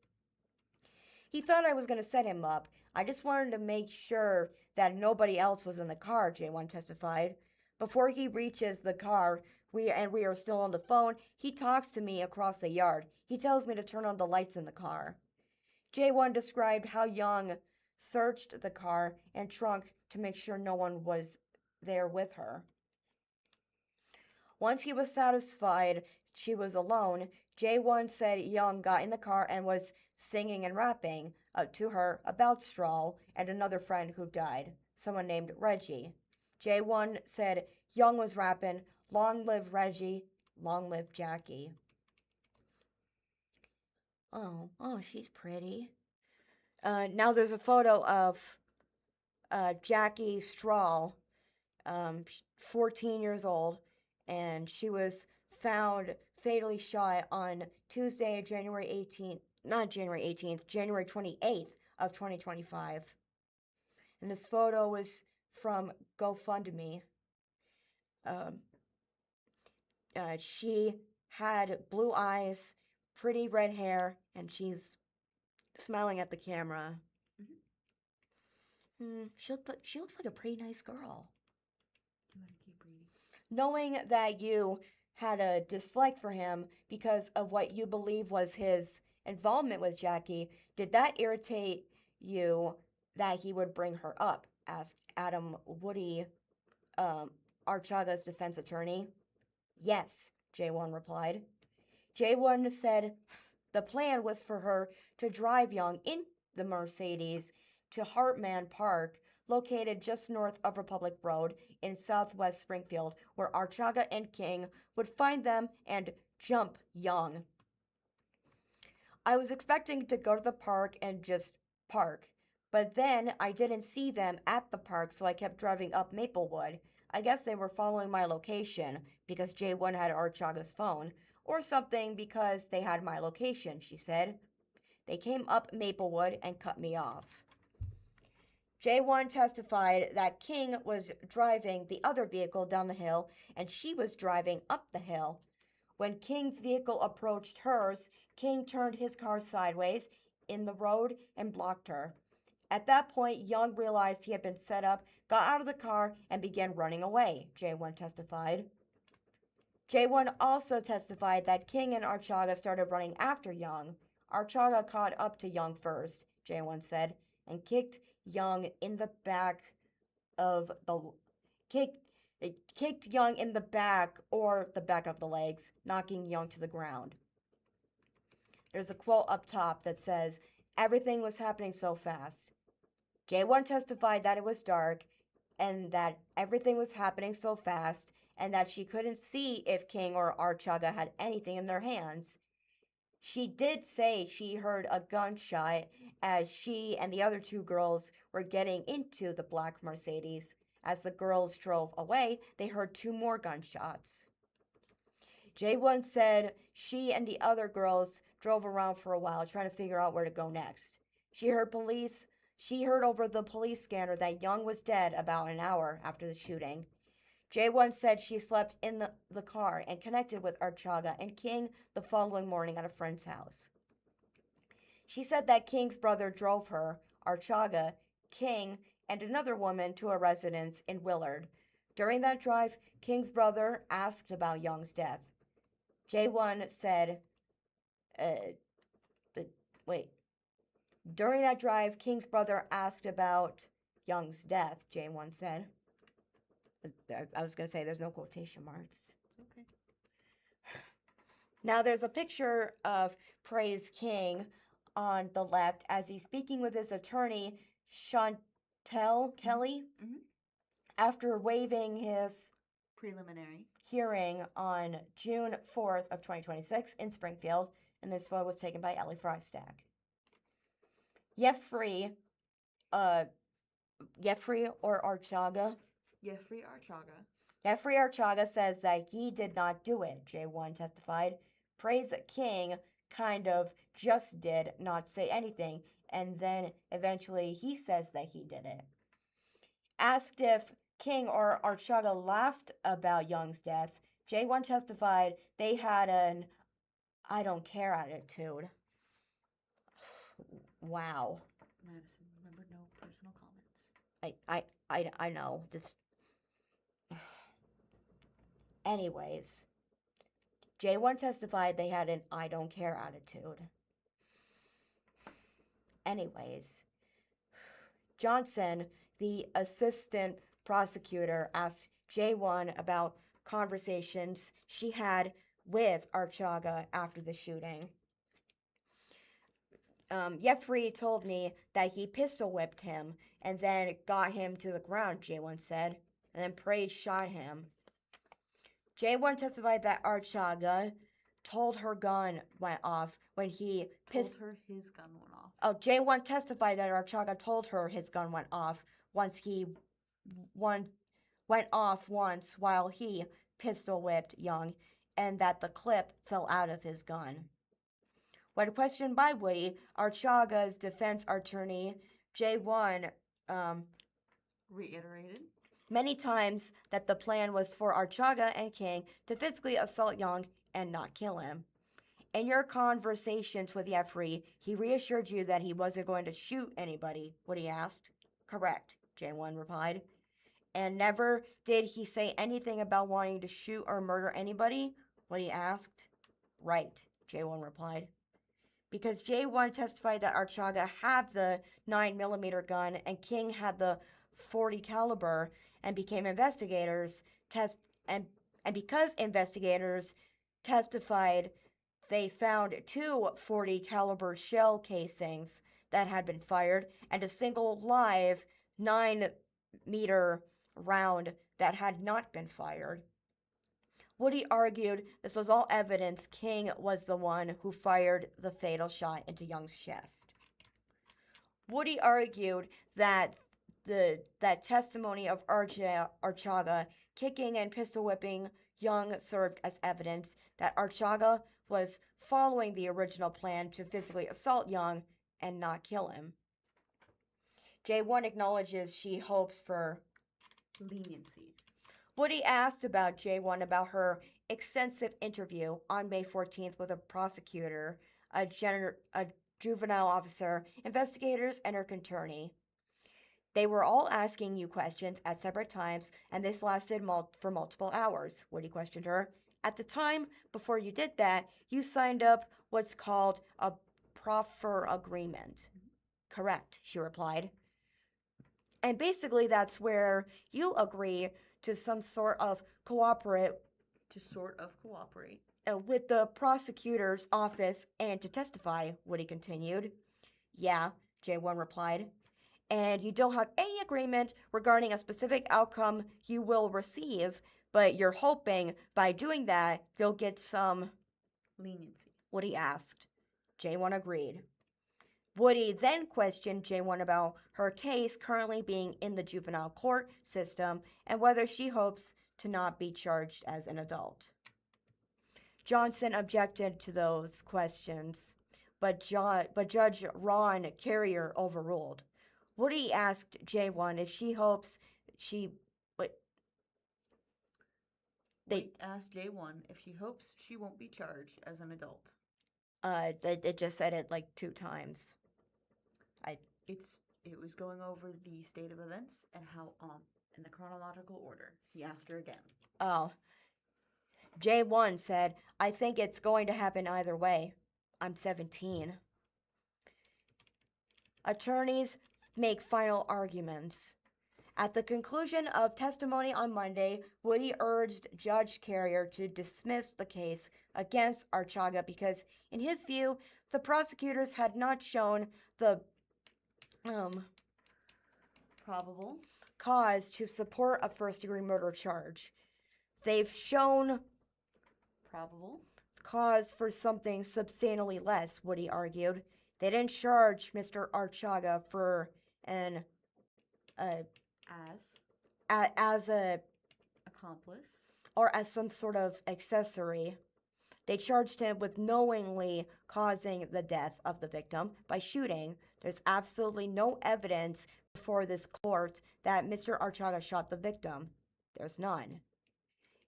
He thought I was going to set him up. I just wanted to make sure that nobody else was in the car, J1 testified. Before he reaches the car, we are still on the phone, he talks to me across the yard. He tells me to turn on the lights in the car. J1 described how Young searched the car and trunk to make sure no one was there with her. Once he was satisfied she was alone, J1 said Young got in the car and was singing and rapping to her about Strahl and another friend who died, someone named Reggie. J1 said Young was rapping, "Long live Reggie, long live Jackie." Oh, she's pretty. Now there's a photo of Jackie Strahl, 14 years old, and she was found fatally shot on Tuesday, January 28th of 2025. And this photo was from GoFundMe. She had blue eyes, pretty red hair, and she's smiling at the camera. She looks like a pretty nice girl. You want to keep reading? Knowing that you had a dislike for him because of what you believe was his involvement with Jackie, did that irritate you that he would bring her up? Asked Adam Woody, Archaga's defense attorney. Yes, J1 replied. J1 said the plan was for her to drive Young in the Mercedes to Hartman Park, located just north of Republic Road in southwest Springfield, where Archaga and King would find them and jump Young. I was expecting to go to the park and just park, but then I didn't see them at the park, so I kept driving up Maplewood. I guess they were following my location because J1 had Archaga's phone, or something because they had my location, she said. They came up Maplewood and cut me off. J1 testified that King was driving the other vehicle down the hill and she was driving up the hill. When King's vehicle approached hers, King turned his car sideways in the road and blocked her. At that point, Young realized he had been set up, got out of the car, and began running away, J1 testified. J1 also testified that King and Archaga started running after Young. Archaga caught up to Young first, J1 said, and kicked Young in the back of the kicked Young in the back or the back of the legs, knocking Young to the ground. There's a quote up top that says, "Everything was happening so fast." J1 testified that it was dark and that everything was happening so fast and that she couldn't see if King or Archaga had anything in their hands. She did say she heard a gunshot as she and the other two girls were getting into the black Mercedes. As the girls drove away, they heard two more gunshots. J1 said she and the other girls drove around for a while trying to figure out where to go next. She heard over the police scanner that Young was dead about an hour after the shooting. J1 said she slept in the car and connected with Archaga and King the following morning at a friend's house. She said that King's brother drove her, Archaga, King, and another woman to a residence in Willard. During that drive, King's brother asked about Young's death. J1 said, During that drive, King's brother asked about Young's death, J1 said. I was going to say there's no quotation marks. It's okay. Now there's a picture of Praise King on the left as he's speaking with his attorney, Chantel Kelly, after waiving his Preliminary hearing on June 4th of 2026 in Springfield, and this photo was taken by Ellie Frystack. Jeffrey or Archaga? Jeffrey Archaga says that he did not do it, J1 testified. Praise King kind of just did not say anything, and then eventually he says that he did it. Asked if King or Archaga laughed about Young's death, J1 testified they had an I don't care attitude. Wow. Madison, remember, no personal comments. I know. Just anyways, J1 testified they had an I don't care attitude. Anyways, Johnson, the assistant prosecutor, asked J1 about conversations she had with Archaga after the shooting. Jeffrey told me that he pistol whipped him and then got him to the ground, J1 said, and then Praise shot him. J1 testified that Archaga told her gun went off when he Told her his gun went off. Oh, J1 testified that Archaga told her his gun went off went off once while he pistol whipped Young, and that the clip fell out of his gun. When questioned by Woody, Archaga's defense attorney, J1, reiterated many times that the plan was for Archaga and King to physically assault Young and not kill him. In your conversations with Jeffrey, he reassured you that he wasn't going to shoot anybody, Woody asked. Correct, J1 replied. And never did he say anything about wanting to shoot or murder anybody, Woody asked. Right, J1 replied. Because J1 testified that Archaga had the 9mm gun and King had the .40 caliber and became investigators and because investigators testified they found two .40 caliber shell casings that had been fired and a single live 9-meter round that had not been fired. Woody argued this was all evidence King was the one who fired the fatal shot into Young's chest. Woody argued that that testimony of Archaga kicking and pistol whipping Young served as evidence that Archaga was following the original plan to physically assault Young and not kill him. J1 acknowledges she hopes for leniency. Woody asked about J1 about her extensive interview on May 14th with a prosecutor, a juvenile officer, investigators, and her attorney. They were all asking you questions at separate times, and this lasted for multiple hours. Woody questioned her. At the time before you did that, you signed up what's called a proffer agreement. Correct, she replied. And basically that's where you agree to some sort of cooperate with the prosecutor's office and to testify, Woody continued. Yeah, J1 replied. And you don't have any agreement regarding a specific outcome you will receive, but you're hoping by doing that you'll get some leniency, Woody asked. J1 agreed. Woody then questioned J1 about her case currently being in the juvenile court system and whether she hopes to not be charged as an adult. Johnson objected to those questions, but Judge Ron Carrier overruled. Woody asked J1 if she hopes she... They asked J1 if she hopes she won't be charged as an adult. It just said it like 2 times. It was going over the state of events and how in the chronological order. He asked her again. Oh. J1 said, I think it's going to happen either way. I'm 17. Attorneys make final arguments. At the conclusion of testimony on Monday, Woody urged Judge Carrier to dismiss the case against Archaga because, in his view, the prosecutors had not shown the probable cause to support a first-degree murder charge. They've shown probable cause for something substantially less, Woody argued. They didn't charge Mr. Archaga for an as a accomplice or as some sort of accessory. They charged him with knowingly causing the death of the victim by shooting. There's absolutely no evidence before this court that Mr. Archaga shot the victim. There's none.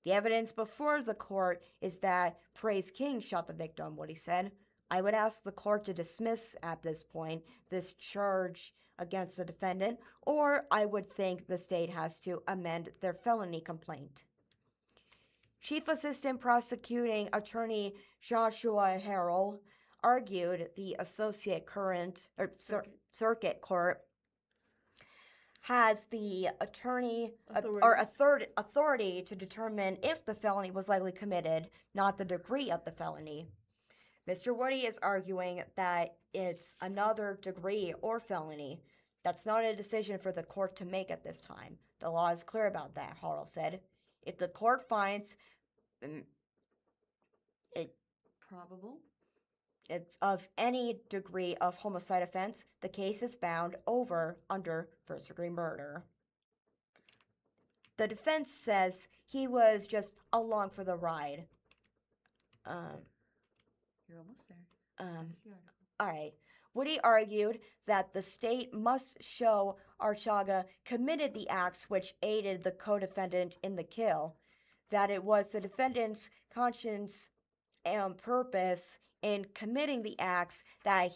The evidence before the court is that Praise King shot the victim, Woody said. I would ask the court to dismiss at this point this charge against the defendant, or I would think the state has to amend their felony complaint. Chief Assistant Prosecuting Attorney Joshua Harrell argued the Associate Circuit Court has the authority to determine if the felony was likely committed, not the degree of the felony. Mr. Woody is arguing that it's another degree or felony. That's not a decision for the court to make at this time. The law is clear about that, Harrell said. If the court finds it probable of any degree of homicide offense, the case is bound over under first-degree murder. The defense says he was just along for the ride. You're almost there. All right. Woody argued that the state must show Archaga committed the acts which aided the co-defendant in the kill, that it was the defendant's conscience and purpose in committing the acts that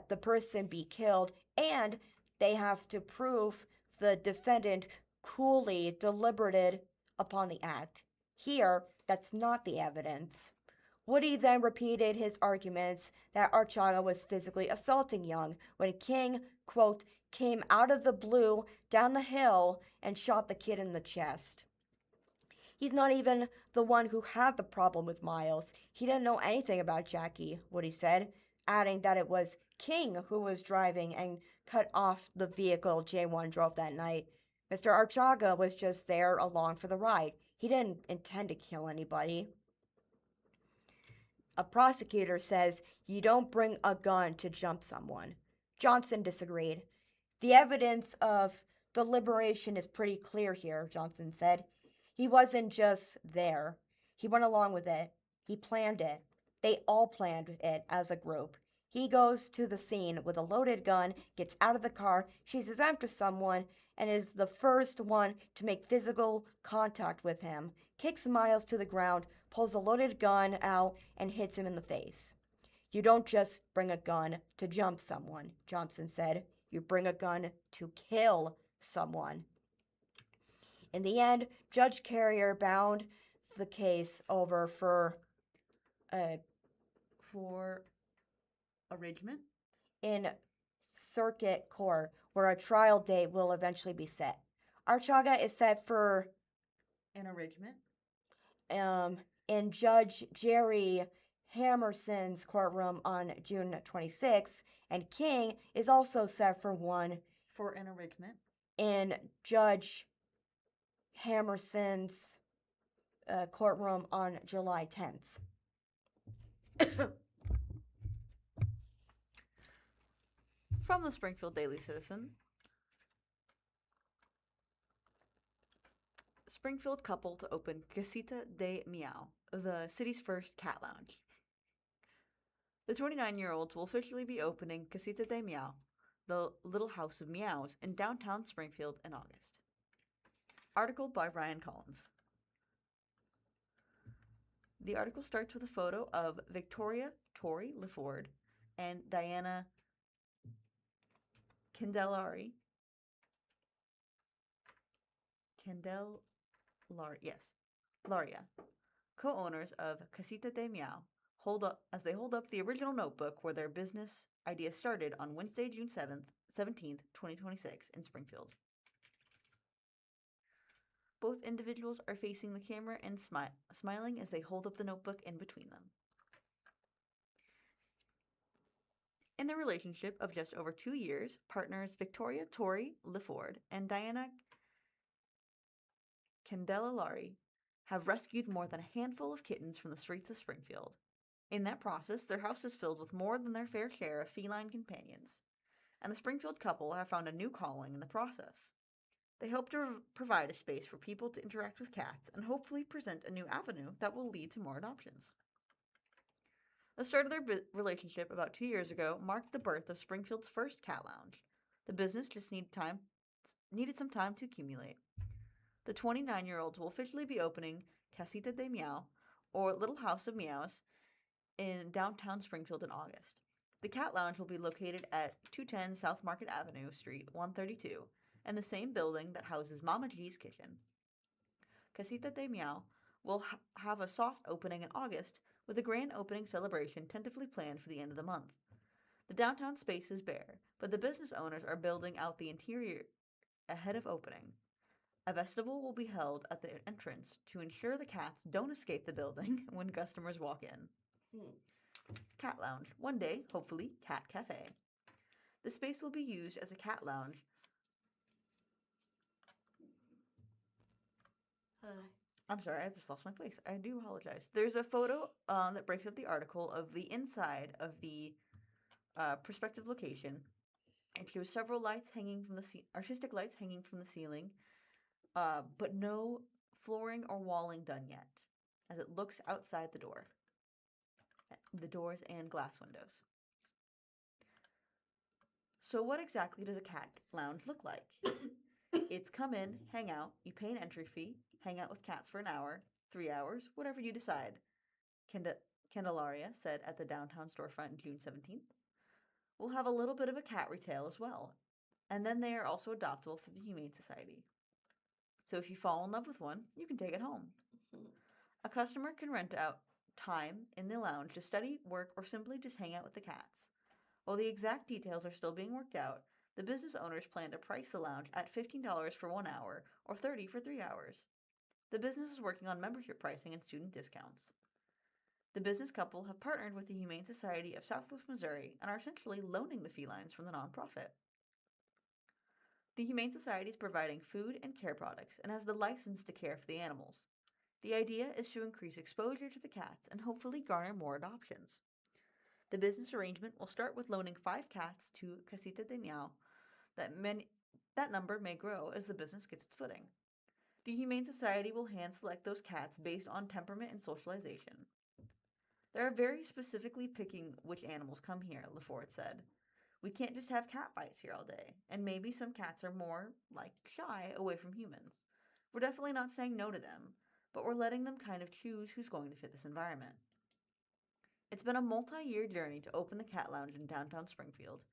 the person be killed, and they have to prove the defendant coolly deliberated upon the act. Here, that's not the evidence. Woody then repeated his arguments that Archaga was physically assaulting Young when King, quote, came out of the blue down the hill and shot the kid in the chest. He's not even the one who had the problem with Miles. He didn't know anything about Jackie, Woody said, adding that it was King who was driving and cut off the vehicle J1 drove that night. Mr. Archaga was just there along for the ride. He didn't intend to kill anybody. A prosecutor says you don't bring a gun to jump someone. Johnson disagreed. The evidence of deliberation is pretty clear here, Johnson said. He wasn't just there. He went along with it. He planned it. They all planned it as a group. He goes to the scene with a loaded gun, gets out of the car, chases after someone, and is the first one to make physical contact with him, kicks Miles to the ground, pulls a loaded gun out, and hits him in the face. You don't just bring a gun to jump someone, Johnson said. You bring a gun to kill someone. In the end, Judge Carrier bound the case over for arrangement in circuit court, where a trial date will eventually be set. Archaga is set for an arrangement in Judge Jerry Hammerson's courtroom on June 26, and King is also set for one for an arrangement in Judge Hammerson's courtroom on July 10th. From the Springfield Daily Citizen, Springfield couple to open Casita de Meow, the city's first cat lounge. The 29-year-olds will officially be opening Casita de Meow, the Little House of Meows, in downtown Springfield in August. Article by Ryan Collins. The article starts with a photo of Victoria Tori LeFord and Diana Candellaria, Laria, co-owners of Casita de Meow, hold up the original notebook where their business idea started on Wednesday, June 17th, 2026 in Springfield. Both individuals are facing the camera and smiling as they hold up the notebook in between them. In their relationship of just over 2 years, partners Victoria Tori LeFord and Diana Candellaria have rescued more than a handful of kittens from the streets of Springfield. In that process, their house is filled with more than their fair share of feline companions, and the Springfield couple have found a new calling in the process. They hope to provide a space for people to interact with cats and hopefully present a new avenue that will lead to more adoptions. The start of their relationship about 2 years ago marked the birth of Springfield's first cat lounge. The business just needed some time to accumulate. The 29-year-olds will officially be opening Casita de Meow, or Little House of Meows, in downtown Springfield in August. The cat lounge will be located at 210 South Market Avenue, Suite 132, and the same building that houses Mama G's kitchen. Casita de Meow will have a soft opening in August, with a grand opening celebration tentatively planned for the end of the month. The downtown space is bare, but the business owners are building out the interior ahead of opening. A festival will be held at the entrance to ensure the cats don't escape the building when customers walk in. Cat lounge. One day, hopefully, cat cafe. The space will be used as a cat lounge. I'm sorry, I just lost my place. I do apologize. There's a photo that breaks up the article of the inside of the prospective location. It shows several lights hanging from artistic lights hanging from the ceiling, but no flooring or walling done yet, as it looks outside the doors and glass windows. So what exactly does a cat lounge look like? It's come in, hang out, you pay an entry fee, hang out with cats for an hour, 3 hours, whatever you decide, Candelaria said at the downtown storefront June 17th. We'll have a little bit of a cat retail as well, and then they are also adoptable through the Humane Society. So if you fall in love with one, you can take it home. A customer can rent out time in the lounge to study, work, or simply just hang out with the cats. While the exact details are still being worked out, the business owners plan to price the lounge at $15 for 1 hour or $30 for 3 hours. The business is working on membership pricing and student discounts. The business couple have partnered with the Humane Society of Southwest Missouri and are essentially loaning the felines from the nonprofit. The Humane Society is providing food and care products and has the license to care for the animals. The idea is to increase exposure to the cats and hopefully garner more adoptions. The business arrangement will start with loaning 5 cats to Casita de Meow. That number may grow as the business gets its footing. The Humane Society will hand select those cats based on temperament and socialization. They are very specifically picking which animals come here, LaFord said. We can't just have cat bites here all day, and maybe some cats are more, shy away from humans. We're definitely not saying no to them, but we're letting them kind of choose who's going to fit this environment. It's been a multi-year journey to open the Cat Lounge in downtown Springfield.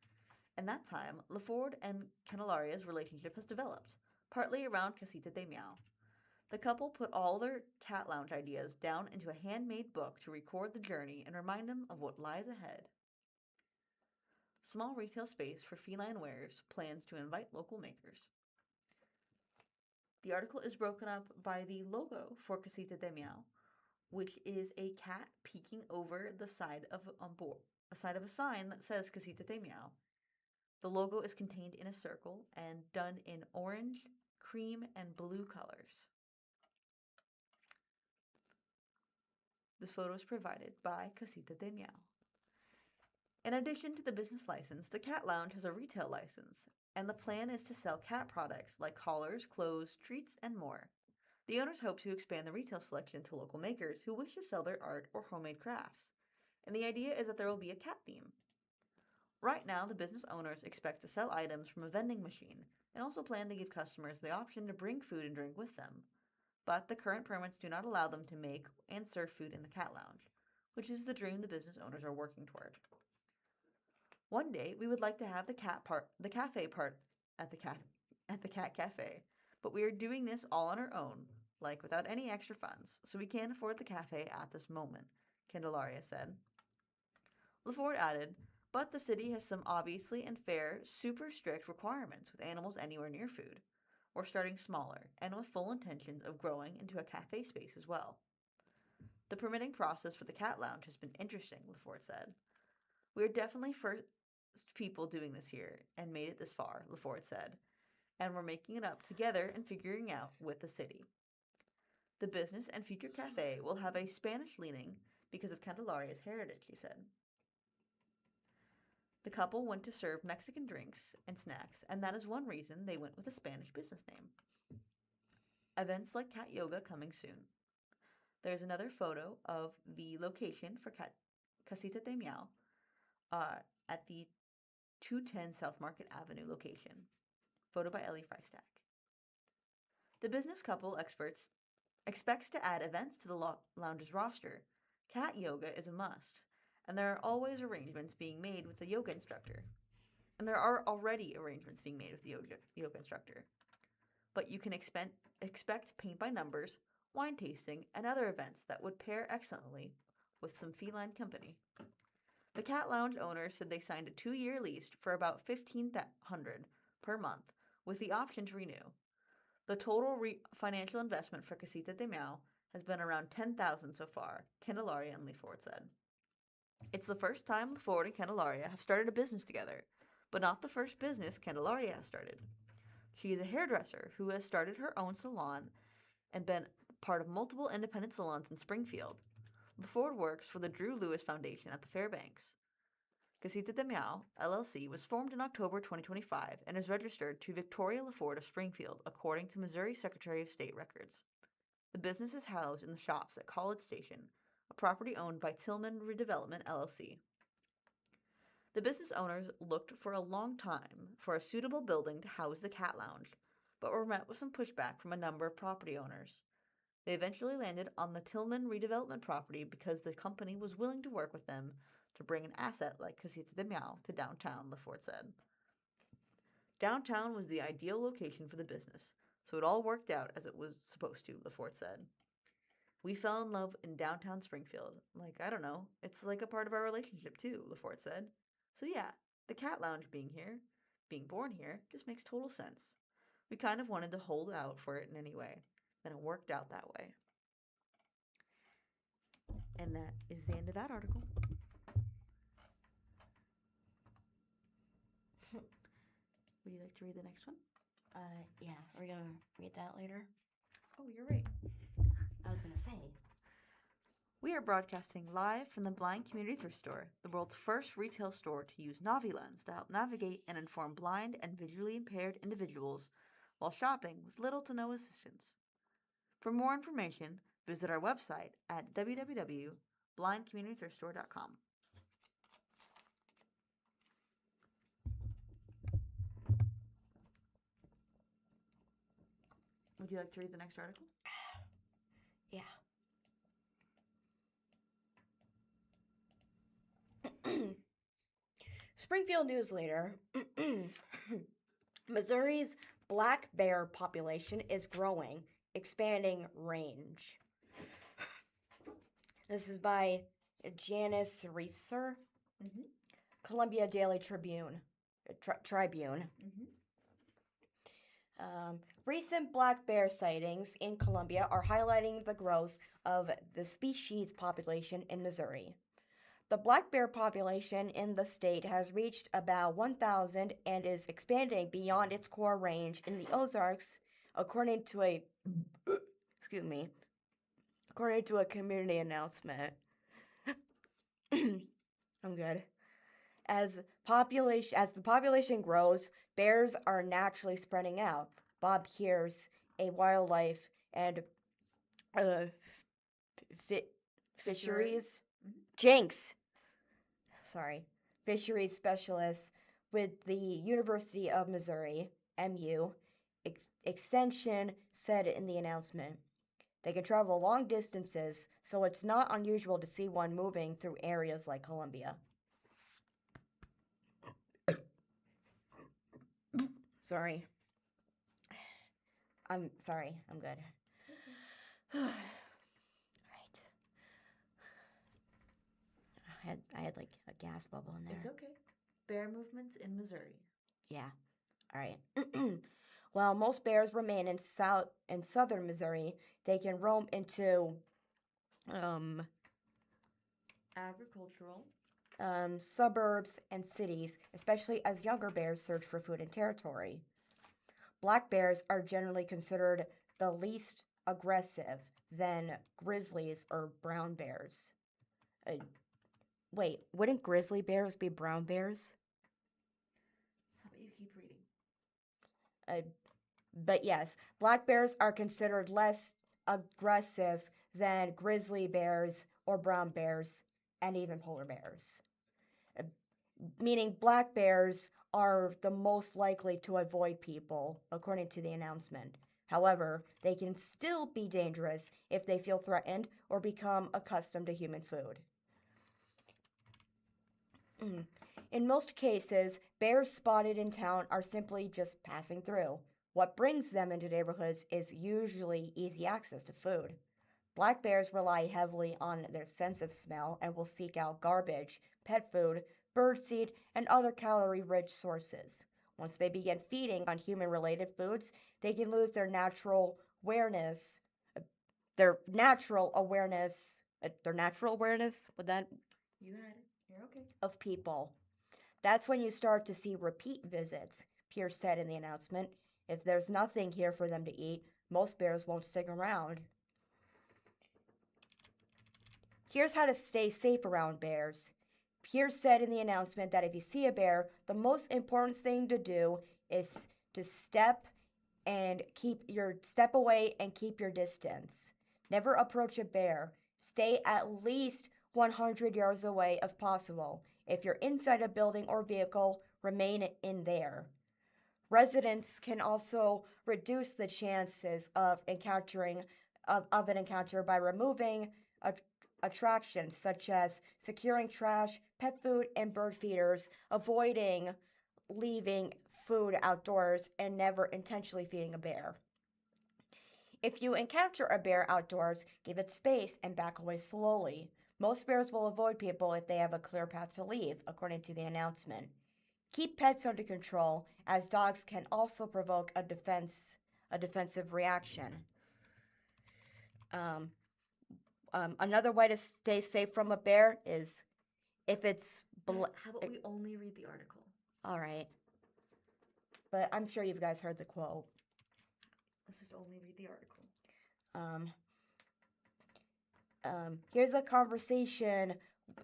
In that time, LaFord and Candelaria's relationship has developed, partly around Casita de Meow. The couple put all their cat lounge ideas down into a handmade book to record the journey and remind them of what lies ahead. Small retail space for feline wares plans to invite local makers. The article is broken up by the logo for Casita de Meow, which is a cat peeking over the side of a sign that says Casita de Meow. The logo is contained in a circle and done in orange, cream, and blue colors. This photo is provided by Casita de Meow. In addition to the business license, the Cat Lounge has a retail license, and the plan is to sell cat products like collars, clothes, treats, and more. The owners hope to expand the retail selection to local makers who wish to sell their art or homemade crafts, and the idea is that there will be a cat theme. Right now, the business owners expect to sell items from a vending machine and also plan to give customers the option to bring food and drink with them. But the current permits do not allow them to make and serve food in the Cat Lounge, which is the dream the business owners are working toward. One day, we would like to have the cafe part at the Cat Cafe, but we are doing this all on our own, without any extra funds, so we can't afford the cafe at this moment, Candelaria said. LaFord added, but the city has some obviously and fair, super strict requirements with animals anywhere near food. We're starting smaller and with full intentions of growing into a cafe space as well. The permitting process for the Cat Lounge has been interesting, LaFord said. We are definitely first people doing this here and made it this far, LaFord said, and we're making it up together and figuring out with the city. The business and future cafe will have a Spanish leaning because of Candelaria's heritage, he said. The couple went to serve Mexican drinks and snacks, and that is one reason they went with a Spanish business name. Events like cat yoga coming soon. There's another photo of the location for Casita de Meow at the 210 South Market Avenue location. Photo by Ellie Freistack. The business couple expects to add events to the lounge's roster. Cat yoga is a must, and there are always arrangements being made with the yoga instructor. And there are already arrangements being made with the yoga instructor. But you can expect paint by numbers, wine tasting, and other events that would pair excellently with some feline company. The Cat Lounge owners said they signed a 2-year lease for about $1,500 per month with the option to renew. The total financial investment for Casita de Meow has been around $10,000 so far, Candelaria and LaFord said. It's the first time LaFord and Candelaria have started a business together, but not the first business Candelaria has started. She is a hairdresser who has started her own salon and been part of multiple independent salons in Springfield. LaFord works for the Drew Lewis Foundation at the Fairbanks. Casita de Meow, LLC, was formed in October 2025 and is registered to Victoria LaFord of Springfield, according to Missouri Secretary of State records. The business is housed in the shops at College Station, a property owned by Tillman Redevelopment, LLC. The business owners looked for a long time for a suitable building to house the Cat Lounge, but were met with some pushback from a number of property owners. They eventually landed on the Tillman Redevelopment property because the company was willing to work with them to bring an asset like Casita de Meow to downtown, LaFord said. Downtown was the ideal location for the business, so it all worked out as it was supposed to, LaFord said. We fell in love in downtown Springfield. I don't know, it's like a part of our relationship too, LaFord said. So yeah, the Cat Lounge being born here, just makes total sense. We kind of wanted to hold out for it in any way. Then it worked out that way. And that is the end of that article. Would you like to read the next one? Yeah, we're gonna read that later. Oh, you're right. I was gonna say. We are broadcasting live from the Blind Community Thrift Store, the world's first retail store to use NaviLens to help navigate and inform blind and visually impaired individuals while shopping with little to no assistance. For more information, visit our website at www.blindcommunitythriftstore.com. Would you like to read the next article? Yeah. Springfield News-Leader. Missouri's black bear population is growing, expanding range. This is by Janice Reeser, Columbia Daily Tribune. Tribune. Recent black bear sightings in Columbia are highlighting the growth of the species population in Missouri. The black bear population in the state has reached about 1,000 and is expanding beyond its core range in the Ozarks, according to a community announcement. I'm good. As the population grows, bears are naturally spreading out. Bob Kears, a wildlife and fisheries fisheries specialist with the University of Missouri, MU, Extension, said in the announcement. They can travel long distances, so it's not unusual to see one moving through areas like Columbia. Sorry. I'm good. Right. I had like a gas bubble in there. It's okay. Bear movements in Missouri. Yeah. All right. While most bears remain in southern Missouri, they can roam into agricultural suburbs and cities, especially as younger bears search for food and territory. Black bears are generally considered the least aggressive than grizzlies or brown bears. Wait, wouldn't grizzly bears be brown bears? How about you keep reading? But yes, black bears are considered less aggressive than grizzly bears or brown bears and even polar bears. Meaning black bears are the most likely to avoid people, according to the announcement. However, they can still be dangerous if they feel threatened or become accustomed to human food. In most cases, bears spotted in town are simply just passing through. What brings them into neighborhoods is usually easy access to food. Black bears rely heavily on their sense of smell and will seek out garbage, pet food, birdseed, and other calorie-rich sources. Once they begin feeding on human-related foods, they can lose their natural awareness. With that, you had it. You're okay. Of people. That's when you start to see repeat visits, Pierce said in the announcement. If there's nothing here for them to eat, most bears won't stick around. Here's how to stay safe around bears. Pierce said in the announcement that if you see a bear, the most important thing to do is to step away and keep your distance. Never approach a bear. Stay at least 100 yards away if possible. If you're inside a building or vehicle, remain in there. Residents can also reduce the chances of an encounter by removing attractions such as securing trash, pet food, and bird feeders, avoiding leaving food outdoors, and never intentionally feeding a bear. If you encounter a bear outdoors, give it space and back away slowly. Most bears will avoid people if they have a clear path to leave, according to the announcement. Keep pets under control, as dogs can also provoke a defensive reaction. Another way to stay safe from a bear is if it's... How about we only read the article? All right. But I'm sure you guys heard the quote. Let's just only read the article. Here's a conversation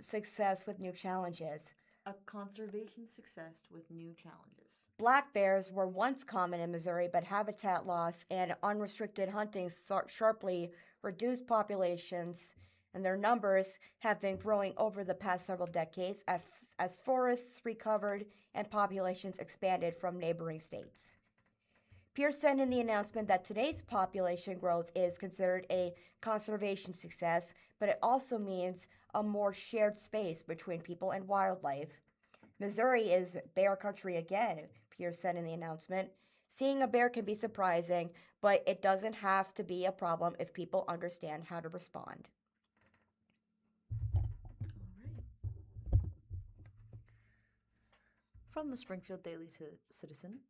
success with new challenges. A conservation success with new challenges. Black bears were once common in Missouri, but habitat loss and unrestricted hunting sharply reduced populations, and their numbers have been growing over the past several decades as forests recovered and populations expanded from neighboring states. Pierce said in the announcement that today's population growth is considered a conservation success, but it also means a more shared space between people and wildlife. Missouri is bear country again, Pierce said in the announcement. Seeing a bear can be surprising, but it doesn't have to be a problem if people understand how to respond. All right. From the Springfield Daily Citizen,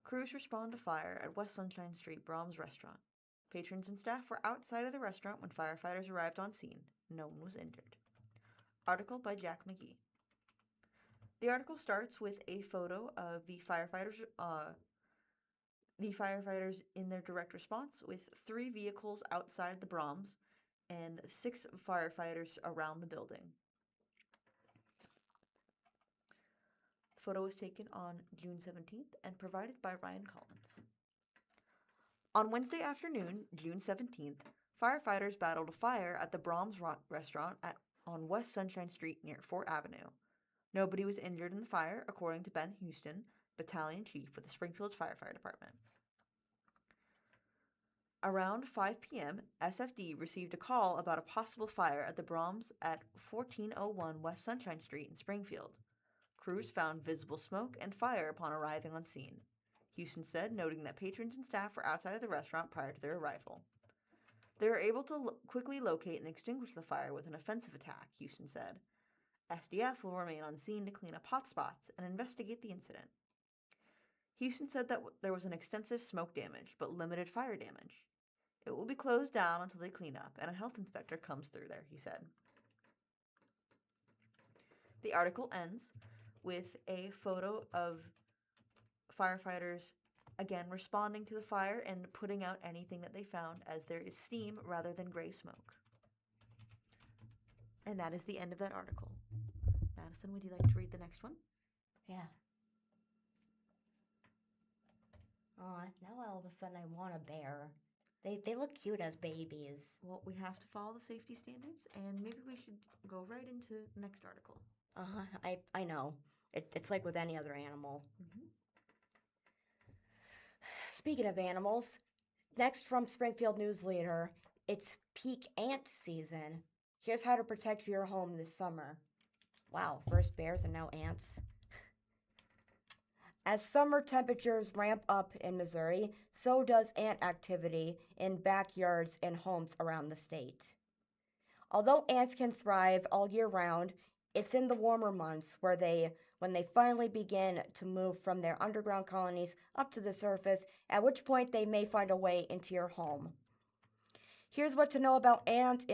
crews respond to fire at West Sunshine Street Brahms Restaurant. Patrons and staff were outside of the restaurant when firefighters arrived on scene. No one was injured. Article by Jack McGee. The article starts with a photo of the firefighters in their direct response, with 3 vehicles outside the Brahms and 6 firefighters around the building. The photo was taken on June 17th and provided by Ryan Collins. On Wednesday afternoon, June 17th, firefighters battled a fire at the Brahms restaurant on West Sunshine Street near Fort Avenue. Nobody was injured in the fire, according to Ben Houston, Battalion Chief with the Springfield Fire Department. Around 5 p.m., SFD received a call about a possible fire at the Brahms at 1401 West Sunshine Street in Springfield. Crews found visible smoke and fire upon arriving on scene, Houston said, noting that patrons and staff were outside of the restaurant prior to their arrival. They were able to quickly locate and extinguish the fire with an offensive attack, Houston said. SDF will remain on scene to clean up hotspots and investigate the incident. Houston said that there was an extensive smoke damage, but limited fire damage. It will be closed down until they clean up, and a health inspector comes through there, he said. The article ends with a photo of firefighters, again, responding to the fire and putting out anything that they found, as there is steam rather than gray smoke. And that is the end of that article. Madison, would you like to read the next one? Yeah. Now all of a sudden I want a bear. They look cute as babies. Well, we have to follow the safety standards, and maybe we should go right into the next article. I know. It's like with any other animal. Mm-hmm. Speaking of animals, next from Springfield News-Leader, it's peak ant season. Here's how to protect your home this summer. Wow, first bears and now ants. As summer temperatures ramp up in Missouri, so does ant activity in backyards and homes around the state. Although ants can thrive all year round, it's in the warmer months when they finally begin to move from their underground colonies up to the surface, at which point they may find a way into your home. Here's what to know about ant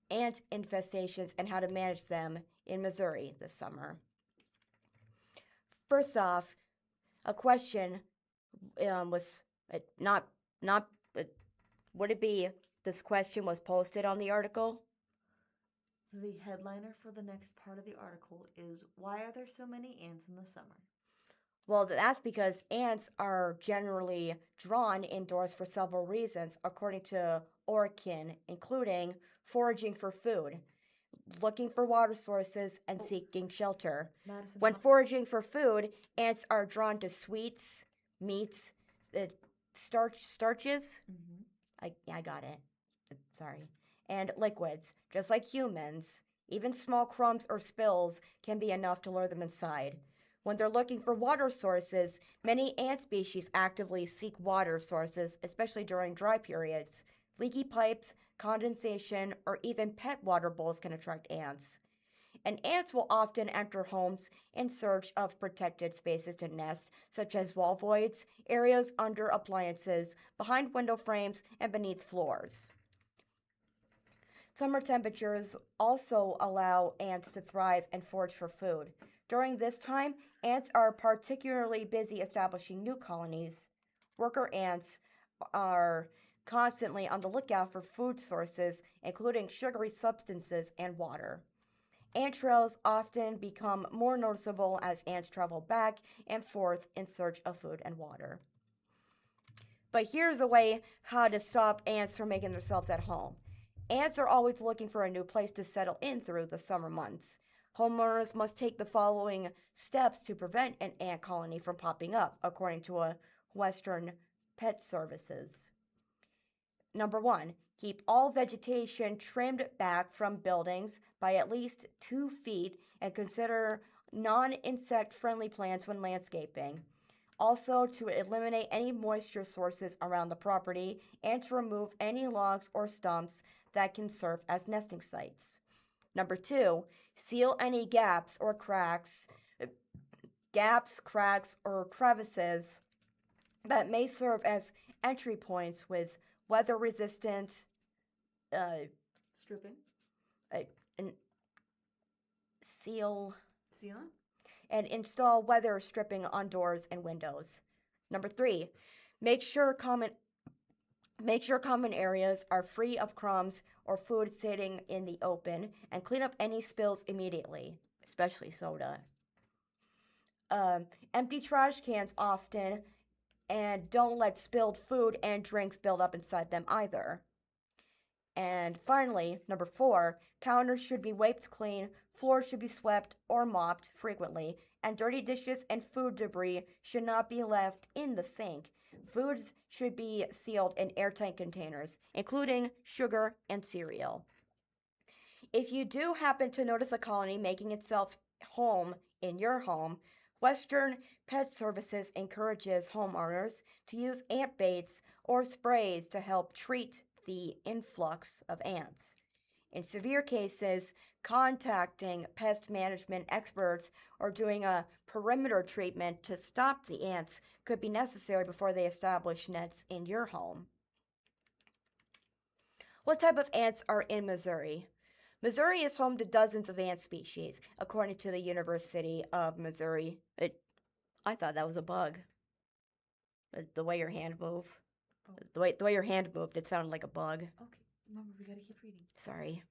infestations and how to manage them in Missouri this summer. First off, a question would it be this question was posted on the article? The headliner for the next part of the article is, why are there so many ants in the summer? Well, that's because ants are generally drawn indoors for several reasons, according to Orkin, including foraging for food, looking for water sources, and seeking shelter. Madison, When foraging for food, ants are drawn to sweets, meats, starches. Mm-hmm. I got it. Sorry. And liquids, just like humans. Even small crumbs or spills can be enough to lure them inside. When they're looking for water sources, many ant species actively seek water sources, especially during dry periods. Leaky pipes, condensation, or even pet water bowls can attract ants. And ants will often enter homes in search of protected spaces to nest, such as wall voids, areas under appliances, behind window frames, and beneath floors. Summer temperatures also allow ants to thrive and forage for food. During this time, ants are particularly busy establishing new colonies. Worker ants are constantly on the lookout for food sources, including sugary substances and water. Ant trails often become more noticeable as ants travel back and forth in search of food and water. But here's a way how to stop ants from making themselves at home. Ants are always looking for a new place to settle in through the summer months. Homeowners must take the following steps to prevent an ant colony from popping up, according to a Western Pet Services. Number 1, keep all vegetation trimmed back from buildings by at least 2 feet and consider non-insect friendly plants when landscaping. Also, to eliminate any moisture sources around the property and to remove any logs or stumps that can serve as nesting sites. Number 2, seal any gaps, cracks, or crevices that may serve as entry points with weather-resistant Stripping. Sealant, Sealant. and install weather stripping on doors and windows. Number 3, make sure common areas are free of crumbs or food sitting in the open, and clean up any spills immediately, especially soda. Empty trash cans often, and don't let spilled food and drinks build up inside them either. And finally, number 4, counters should be wiped clean, floors should be swept or mopped frequently, and dirty dishes and food debris should not be left in the sink. Foods should be sealed in airtight containers, including sugar and cereal. If you do happen to notice a colony making itself home in your home, Western Pet Services encourages homeowners to use ant baits or sprays to help treat the influx of ants. In severe cases, contacting pest management experts or doing a perimeter treatment to stop the ants could be necessary before they establish nets in your home. What type of ants are in Missouri? Missouri is home to dozens of ant species, according to the University of Missouri. I thought that was a bug. The way your hand moved. Oh. The way your hand moved, it sounded like a bug. Okay, remember we gotta keep reading. Sorry.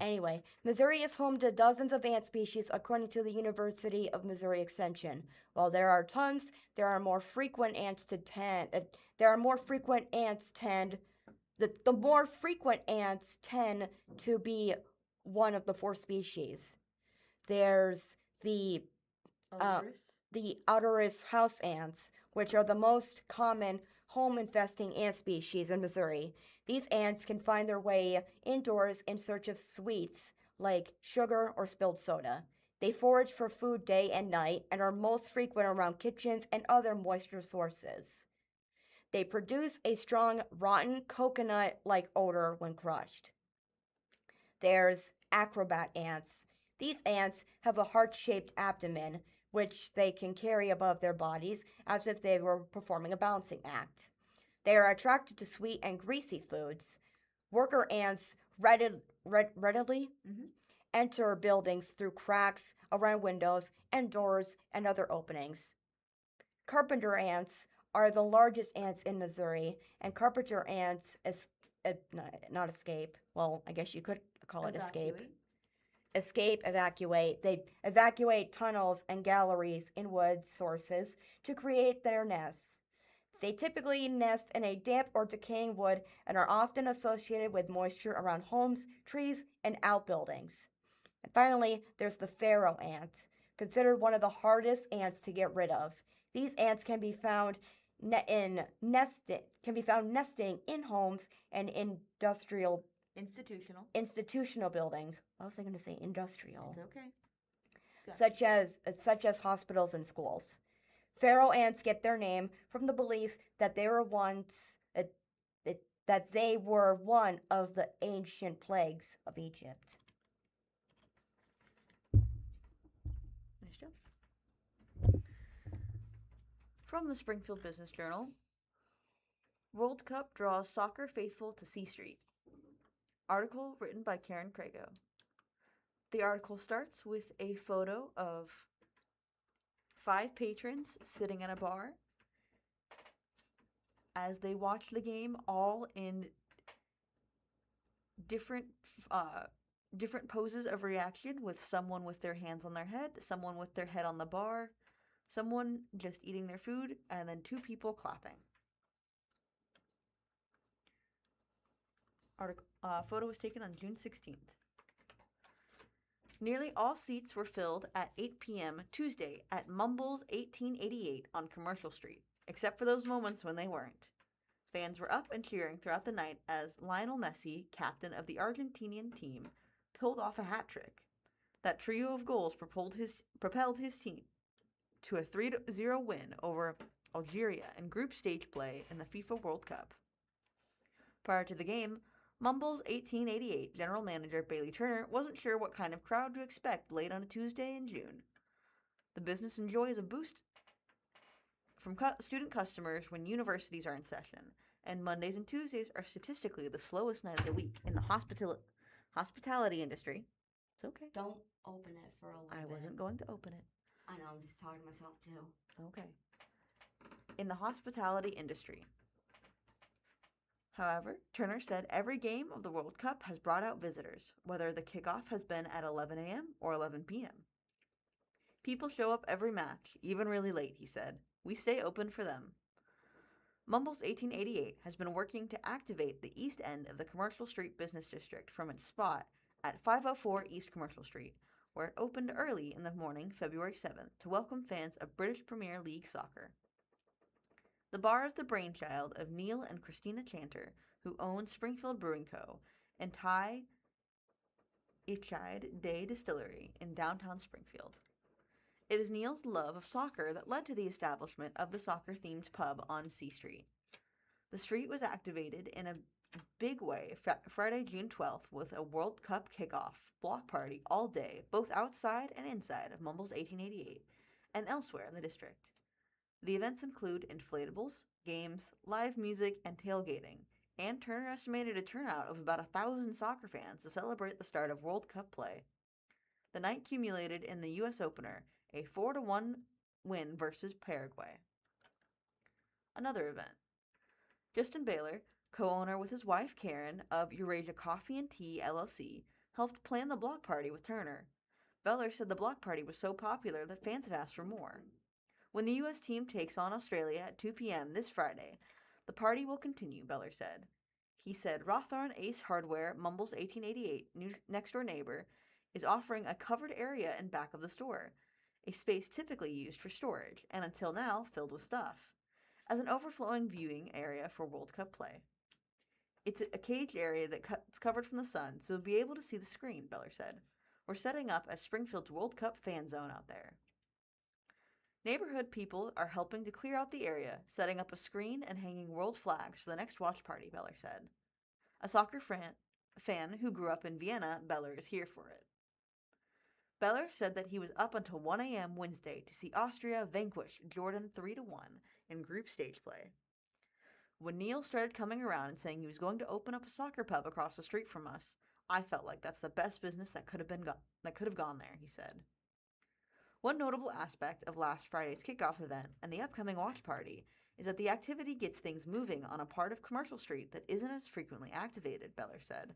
Anyway, Missouri is home to dozens of ant species, according to the University of Missouri Extension. While there are tons, the more frequent ants tend to be one of the 4 species. There's the Ozarks house ants, which are the most common home-infesting ant species in Missouri. These ants can find their way indoors in search of sweets like sugar or spilled soda. They forage for food day and night and are most frequent around kitchens and other moisture sources. They produce a strong, rotten coconut-like odor when crushed. There's acrobat ants. These ants have a heart-shaped abdomen, which they can carry above their bodies as if they were performing a balancing act. They are attracted to sweet and greasy foods. Worker ants readily enter buildings through cracks around windows and doors and other openings. Carpenter ants are the largest ants in Missouri, and carpenter ants not escape. Well, I guess you could call it escape. Evacuate. They evacuate tunnels and galleries in wood sources to create their nests. They typically nest in a damp or decaying wood and are often associated with moisture around homes, trees, and outbuildings. And finally, there's the pharaoh ant, considered one of the hardest ants to get rid of. These ants can be found nesting in homes and institutional buildings. I was going to say industrial. It's okay. Such as hospitals and schools. Pharaoh ants get their name from the belief that they were one of the ancient plagues of Egypt. Nice job. From the Springfield Business Journal, World Cup draws soccer faithful to C Street. Article written by Karen Crago. The article starts with a photo of 5 patrons sitting at a bar as they watch the game, all in different different poses of reaction, with someone with their hands on their head, someone with their head on the bar, someone just eating their food, and then 2 people clapping. Photo was taken on June 16th. Nearly all seats were filled at 8 p.m. Tuesday at Mumble's 1888 on Commercial Street, except for those moments when they weren't. Fans were up and cheering throughout the night as Lionel Messi, captain of the Argentinian team, pulled off a hat trick. That trio of goals propelled his team to a 3-0 win over Algeria in group stage play in the FIFA World Cup. Prior to the game, Mumble's 1888 general manager Bailey Turner wasn't sure what kind of crowd to expect late on a Tuesday in June. The business enjoys a boost from student customers when universities are in session, and Mondays and Tuesdays are statistically the slowest night of the week in the hospitality industry. It's okay. Don't open it for a little I bit. wasn't going to open it. I know, I'm just talking to myself too. Okay. In the hospitality industry. However, Turner said every game of the World Cup has brought out visitors, whether the kickoff has been at 11 a.m. or 11 p.m. People show up every match, even really late, he said. We stay open for them. Mumble's 1888 has been working to activate the east end of the Commercial Street Business District from its spot at 504 East Commercial Street, where it opened early in the morning, February 7th, to welcome fans of British Premier League soccer. The bar is the brainchild of Neil and Christina Chanter, who own Springfield Brewing Co. and Thai Ichide Day Distillery in downtown Springfield. It is Neil's love of soccer that led to the establishment of the soccer-themed pub on C Street. The street was activated in a big way Friday, June 12th, with a World Cup kickoff block party all day, both outside and inside of Mumble's 1888 and elsewhere in the district. The events include inflatables, games, live music, and tailgating, and Turner estimated a turnout of about 1,000 soccer fans to celebrate the start of World Cup play. The night culminated in the U.S. opener, a 4-1 win versus Paraguay. Another event. Justin Baylor, co-owner with his wife Karen of Eurasia Coffee and Tea LLC, helped plan the block party with Turner. Baylor said the block party was so popular that fans have asked for more. When the U.S. team takes on Australia at 2 p.m. this Friday, the party will continue, Beller said. He said Rawthorne Ace Hardware, Mumble's 1888 next-door neighbor, is offering a covered area in back of the store, a space typically used for storage, and until now filled with stuff, as an overflowing viewing area for World Cup play. It's a caged area that's covered from the sun, so you'll be able to see the screen, Beller said. We're setting up as Springfield's World Cup fan zone out there. Neighborhood people are helping to clear out the area, setting up a screen and hanging world flags for the next watch party, Beller said. A soccer fan who grew up in Vienna, Beller is here for it. Beller said that he was up until 1 a.m. Wednesday to see Austria vanquish Jordan 3-1 in group stage play. When Neil started coming around and saying he was going to open up a soccer pub across the street from us, I felt like that's the best business that could have gone there, he said. One notable aspect of last Friday's kickoff event and the upcoming watch party is that the activity gets things moving on a part of Commercial Street that isn't as frequently activated, Beller said.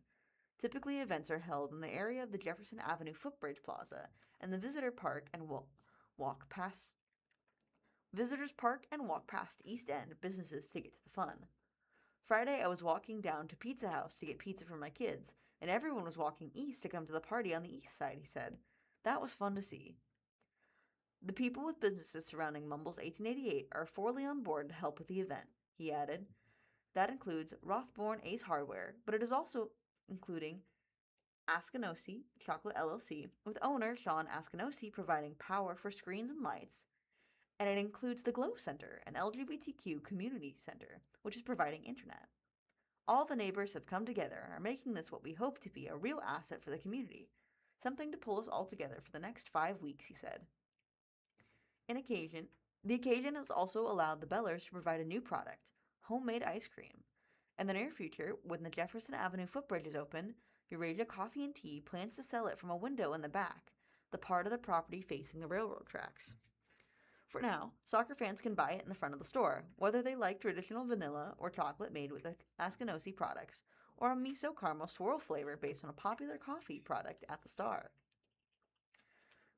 Typically, events are held in the area of the Jefferson Avenue Footbridge Plaza and the Visitors Park and walk past East End businesses to get to the fun. Friday, I was walking down to Pizza House to get pizza for my kids, and everyone was walking east to come to the party on the east side, he said. That was fun to see. The people with businesses surrounding Mumble's 1888 are fully on board to help with the event, he added. That includes Rawthorne Ace Hardware, but it is also including Askinosie Chocolate LLC, with owner Sean Askinosie providing power for screens and lights, and it includes the Glow Center, an LGBTQ community center, which is providing internet. All the neighbors have come together and are making this what we hope to be a real asset for the community, something to pull us all together for the next 5 weeks, he said. The occasion has also allowed the Bellers to provide a new product, homemade ice cream. In the near future, when the Jefferson Avenue footbridge is open, Eurasia Coffee and Tea plans to sell it from a window in the back, the part of the property facing the railroad tracks. For now, soccer fans can buy it in the front of the store, whether they like traditional vanilla or chocolate made with the Askinosie products, or a miso caramel swirl flavor based on a popular coffee product at the Star.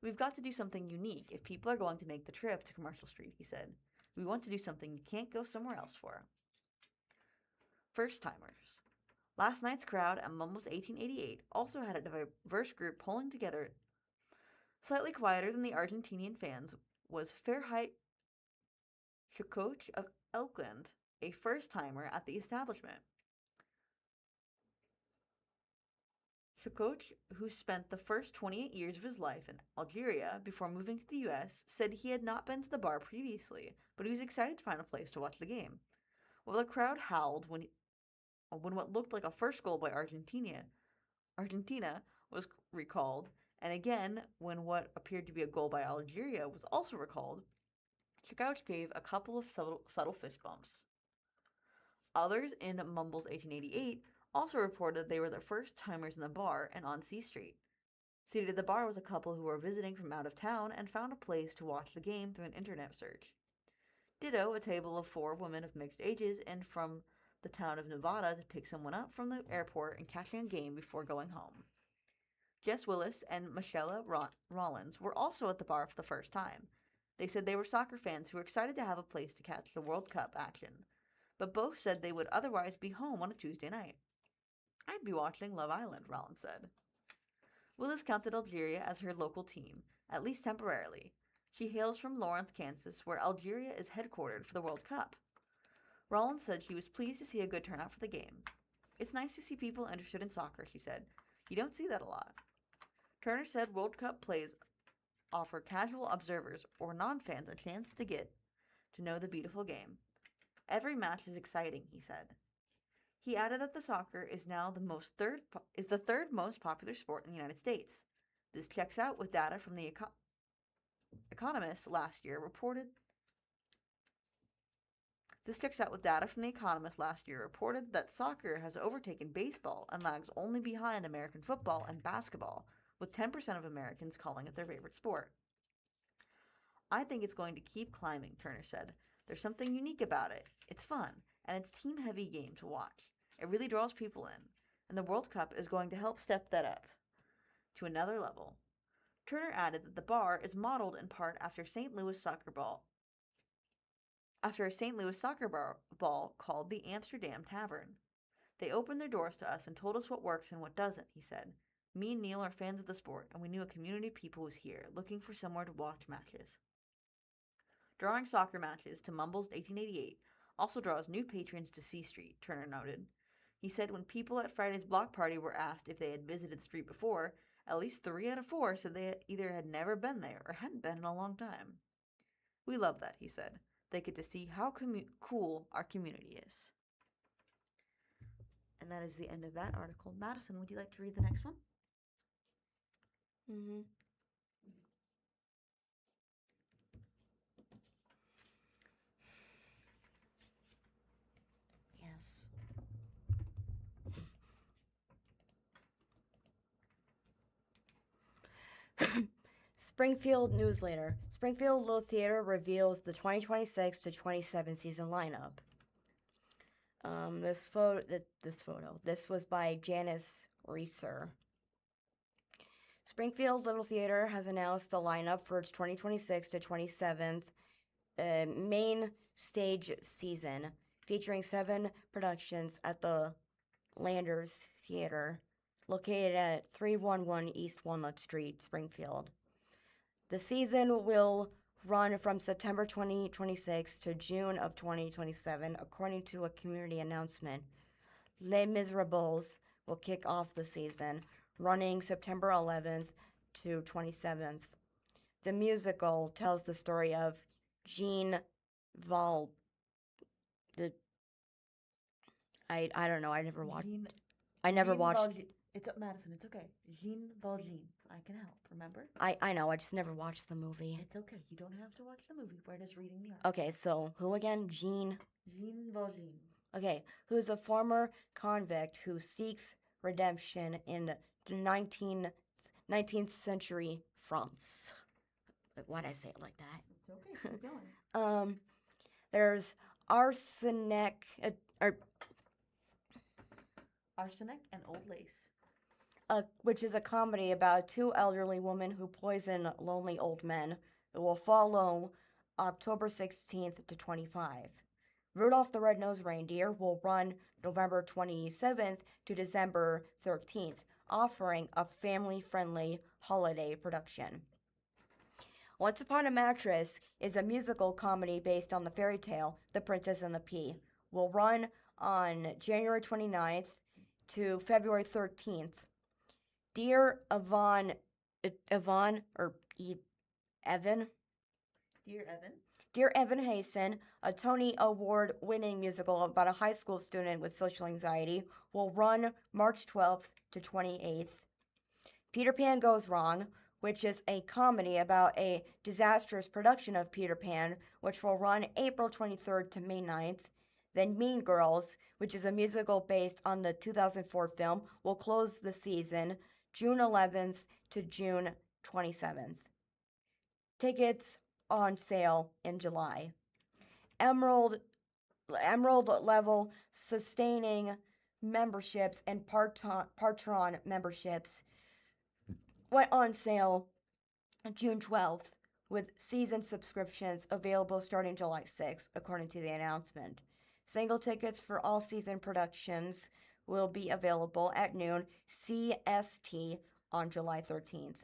We've got to do something unique if people are going to make the trip to Commercial Street, he said. We want to do something you can't go somewhere else for. First timers. Last night's crowd at Mumbles 1888 also had a diverse group pulling together. Slightly quieter than the Argentinian fans was Fairheit Shakoch of Elkland, a first-timer at the establishment. Shakoch, who spent the first 28 years of his life in Algeria before moving to the U.S., said he had not been to the bar previously, but he was excited to find a place to watch the game. While the crowd howled when what looked like a first goal by Argentina was recalled, and again when what appeared to be a goal by Algeria was also recalled, Shakoch gave a couple of subtle fist bumps. Others in Mumbles 1888 also reported that they were the first timers in the bar and on C Street. Seated at the bar was a couple who were visiting from out of town and found a place to watch the game through an internet search. Ditto, a table of 4 women of mixed ages and from the town of Nevada to pick someone up from the airport and catching a game before going home. Jess Willis and Michelle Rollins were also at the bar for the first time. They said they were soccer fans who were excited to have a place to catch the World Cup action, but both said they would otherwise be home on a Tuesday night. I'd be watching Love Island, Rollins said. Willis counted Algeria as her local team, at least temporarily. She hails from Lawrence, Kansas, where Algeria is headquartered for the World Cup. Rollins said she was pleased to see a good turnout for the game. It's nice to see people interested in soccer, she said. You don't see that a lot. Turner said World Cup plays offer casual observers or non-fans a chance to get to know the beautiful game. Every match is exciting, he said. He added that the soccer is now the third most popular sport in the United States. This checks out with data from the Economist last year reported that soccer has overtaken baseball and lags only behind American football and basketball, with 10% of Americans calling it their favorite sport. I think it's going to keep climbing, Turner said. There's something unique about it. It's fun, and it's a team-heavy game to watch. It really draws people in, and the World Cup is going to help step that up to another level. Turner added that the bar is modeled in part after a St. Louis soccer ball called the Amsterdam Tavern. They opened their doors to us and told us what works and what doesn't, he said. Me and Neil are fans of the sport, and we knew a community of people was here, looking for somewhere to watch matches. Drawing soccer matches to Mumbles 1888 also draws new patrons to C Street, Turner noted. He said when people at Friday's block party were asked if they had visited the street before, at least 3 out of 4 said they either had never been there or hadn't been in a long time. We love that, he said. They get to see how cool our community is. And that is the end of that article. Madison, would you like to read the next one? Mm-hmm. Yes. Springfield News-Leader. Springfield Little Theater reveals the 2026 to 27 season lineup. This was by Janice Reeser. Springfield Little Theater has announced the lineup for its 2026 to 27th main stage season, featuring 7 productions at the Landers Theater, located at 311 East Walnut Street, Springfield. The season will run from September 2026 to June of 2027, according to a community announcement. Les Miserables will kick off the season, running September 11th to 27th. The musical tells the story of Jean Val. I don't know. I never watched. It's Madison. It's okay. Jean Valjean. I can help. Remember? I know. I just never watched the movie. It's okay. You don't have to watch the movie. We're just reading the article. Okay, so who again? Jean Valjean. Okay, who's a former convict who seeks redemption in the 19th century France. Why'd I say it like that? It's okay. Keep going. There's arsenic. Arsenic and Old Lace. Which is a comedy about two elderly women who poison lonely old men. It will follow October 16th to 25. Rudolph the Red-Nosed Reindeer will run November 27th to December 13th, offering a family-friendly holiday production. Once Upon a Mattress is a musical comedy based on the fairy tale The Princess and the Pea. Will run on January 29th to February 13th. Dear Evan, Evan, Dear Evan Hasten, a Tony Award-winning musical about a high school student with social anxiety, will run March 12th to 28th. Peter Pan Goes Wrong, which is a comedy about a disastrous production of Peter Pan, which will run April 23rd to May 9th. Then Mean Girls, which is a musical based on the 2004 film, will close the season June 11th to June 27th. Tickets on sale in July. Emerald level sustaining memberships and Partron memberships went on sale June 12th, with season subscriptions available starting July 6th, according to the announcement. Single tickets for all season productions will be available at noon CST on July 13th.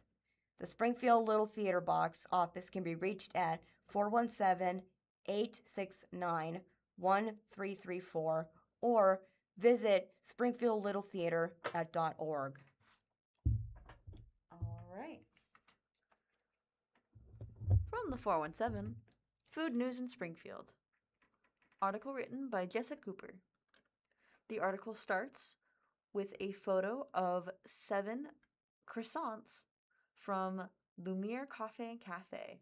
The Springfield Little Theater box office can be reached at 417-869-1334 or visit springfieldlittletheater.org. All right. From the 417, Food News in Springfield. Article written by Jessica Cooper. The article starts with a photo of 7 croissants from Lumiere Coffee and Cafe.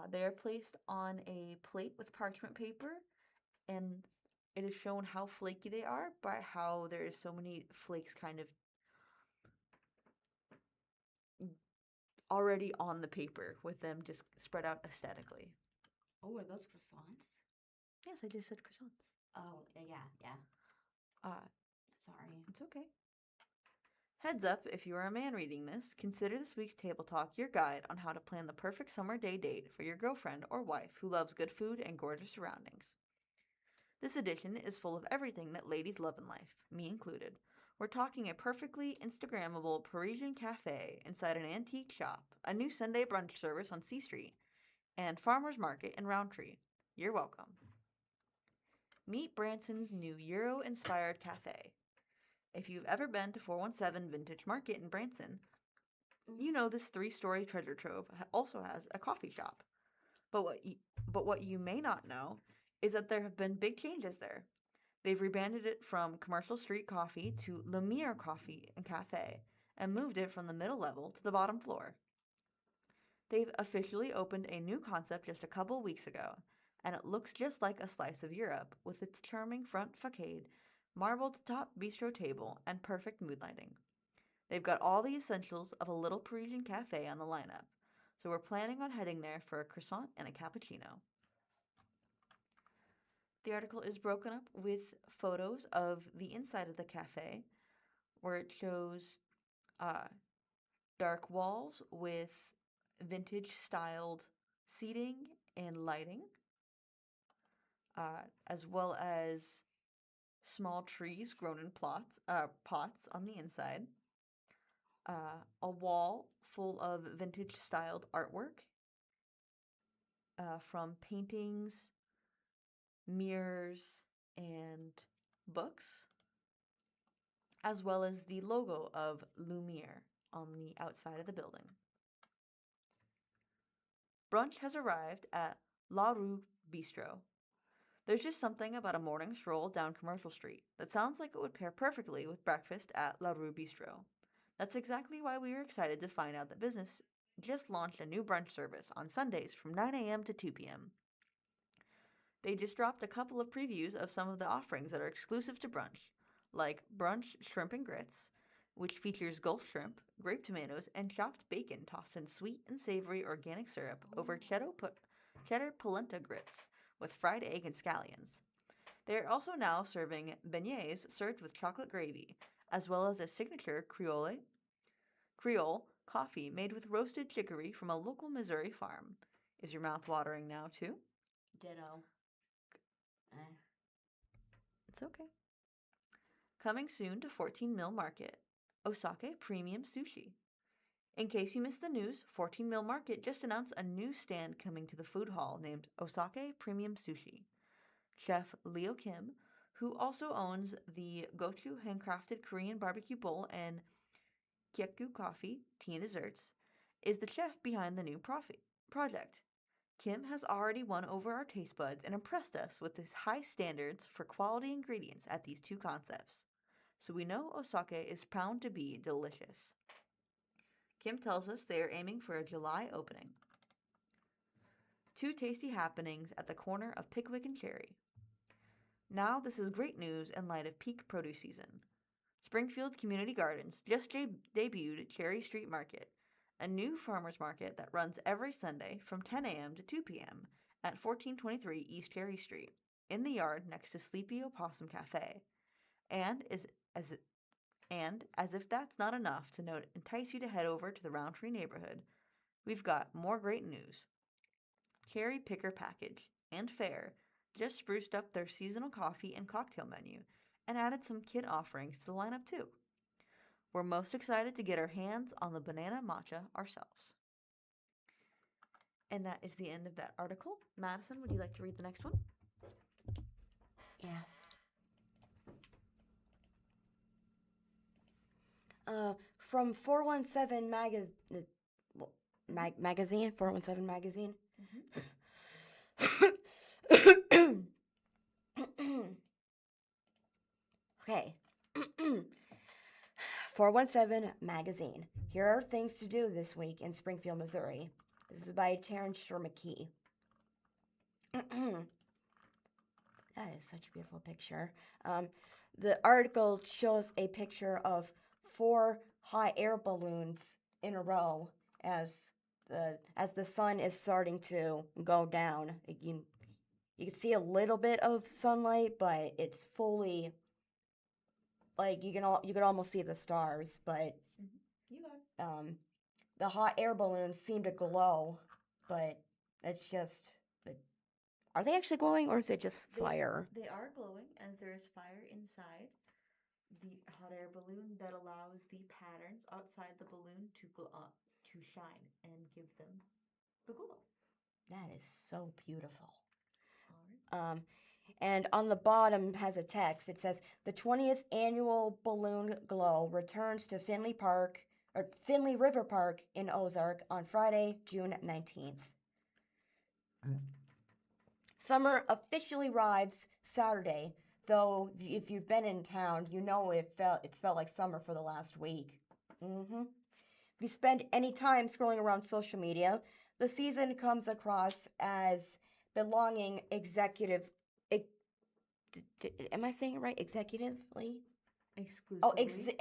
They are placed on a plate with parchment paper, and it is shown how flaky they are by how there is so many flakes kind of already on the paper, with them just spread out aesthetically. Oh, are those croissants? Yes, I just said croissants. Oh, yeah. Sorry. It's okay. Heads up, if you are a man reading this, consider this week's Table Talk your guide on how to plan the perfect summer day date for your girlfriend or wife who loves good food and gorgeous surroundings. This edition is full of everything that ladies love in life, me included. We're talking a perfectly Instagrammable Parisian cafe inside an antique shop, a new Sunday brunch service on C Street, and farmer's market in Roundtree. You're welcome. Meet Branson's new Euro-inspired cafe. If you've ever been to 417 Vintage Market in Branson, you know this 3-story treasure trove also has a coffee shop. But what you may not know is that there have been big changes there. They've rebranded it from Commercial Street Coffee to Lumiere Coffee and Cafe and moved it from the middle level to the bottom floor. They've officially opened a new concept just a couple weeks ago, and it looks just like a slice of Europe with its charming front facade, marbled top bistro table, and perfect mood lighting. They've got all the essentials of a little Parisian cafe on the lineup, so we're planning on heading there for a croissant and a cappuccino. The article is broken up with photos of the inside of the cafe, where it shows dark walls with vintage-styled seating and lighting, as well as small trees grown in pots on the inside, a wall full of vintage-styled artwork from paintings, mirrors, and books, as well as the logo of Lumiere on the outside of the building. Brunch has arrived at La Rue Bistro. There's just something about a morning stroll down Commercial Street that sounds like it would pair perfectly with breakfast at La Rue Bistro. That's exactly why we were excited to find out that business just launched a new brunch service on Sundays from 9 a.m. to 2 p.m. They just dropped a couple of previews of some of the offerings that are exclusive to brunch, like Brunch Shrimp and Grits, which features Gulf shrimp, grape tomatoes, and chopped bacon tossed in sweet and savory organic syrup over cheddar polenta grits with fried egg and scallions. They're also now serving beignets served with chocolate gravy, as well as a signature Creole coffee made with roasted chicory from a local Missouri farm. Is your mouth watering now, too? Ditto. It's okay. Coming soon to 14 Mill Market, Osake Premium Sushi. In case you missed the news, 14 Mill Market just announced a new stand coming to the food hall named Osake Premium Sushi. Chef Leo Kim, who also owns the Gochu handcrafted Korean barbecue bowl and Kyeku coffee, tea and desserts, is the chef behind the new project. Kim has already won over our taste buds and impressed us with his high standards for quality ingredients at these two concepts. So we know Osake is bound to be delicious. Kim tells us they are aiming for a July opening. Two tasty happenings at the corner of Pickwick and Cherry. Now this is great news in light of peak produce season. Springfield Community Gardens just debuted Cherry Street Market, a new farmers market that runs every Sunday from 10 a.m. to 2 p.m. at 1423 East Cherry Street, in the yard next to Sleepy Opossum Cafe. And as if that's not enough to entice you to head over to the Roundtree neighborhood, we've got more great news. Cherry Picker Package and Fair just spruced up their seasonal coffee and cocktail menu and added some kid offerings to the lineup too. We're most excited to get our hands on the banana matcha ourselves. And that is the end of that article. Madison, would you like to read the next one? Yeah. From 417 magazine, 417 magazine. Okay. 417 magazine. Here are things to do this week in Springfield, Missouri. This is by Terrence McKee. That is such a beautiful picture. The article shows a picture of 4 hot air balloons in a row as the sun is starting to go down. You can see a little bit of sunlight, but it's fully, like, you could almost see the stars. But the hot air balloons seem to glow, but it's just. Are they actually glowing, or is it just fire? They are glowing, as there is fire inside the hot air balloon that allows the patterns outside the balloon to glow up, to shine, and give them the glow. That is so beautiful. And on the bottom has a text. It says, the 20th annual Balloon Glow returns to Finley River Park in Ozark on Friday, June 19th. Summer officially arrives Saturday, though if you've been in town, you know it's felt like summer for the last week. If you spend any time scrolling around social media, the season comes across as belonging am I saying it right? Executively? Exclusively. Oh, exquisite.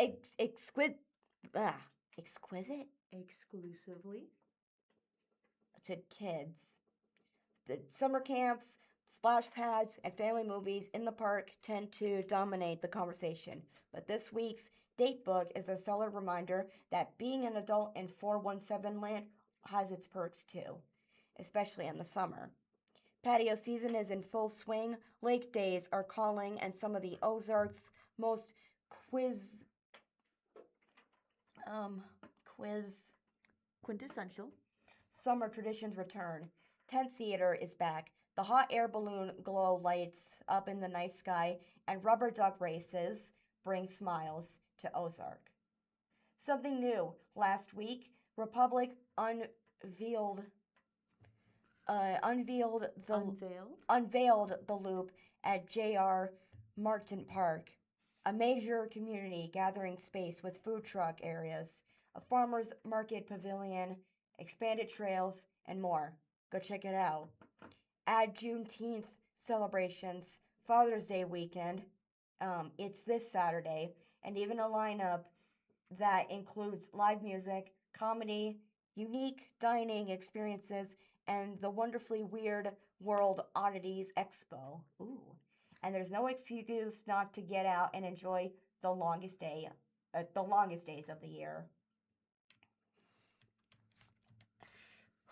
Exclusively. To kids. The summer camps, splash pads, and family movies in the park tend to dominate the conversation. But this week's date book is a solid reminder that being an adult in 417 land has its perks too, especially in the summer. Patio season is in full swing. Lake days are calling, and some of the Ozarks' most quintessential summer traditions return. Tent theater is back. The hot air balloon glow lights up in the night sky, and rubber duck races bring smiles to Ozark. Something new. Last week, Republic unveiled the loop at J.R. Martin Park, a major community gathering space with food truck areas, a farmers market pavilion, expanded trails, and more. Go check it out. Add Juneteenth celebrations, Father's Day weekend. It's this Saturday, and even a lineup that includes live music, comedy, unique dining experiences, and the wonderfully weird World Oddities Expo. Ooh. and there's no excuse not to get out and enjoy the longest days of the year.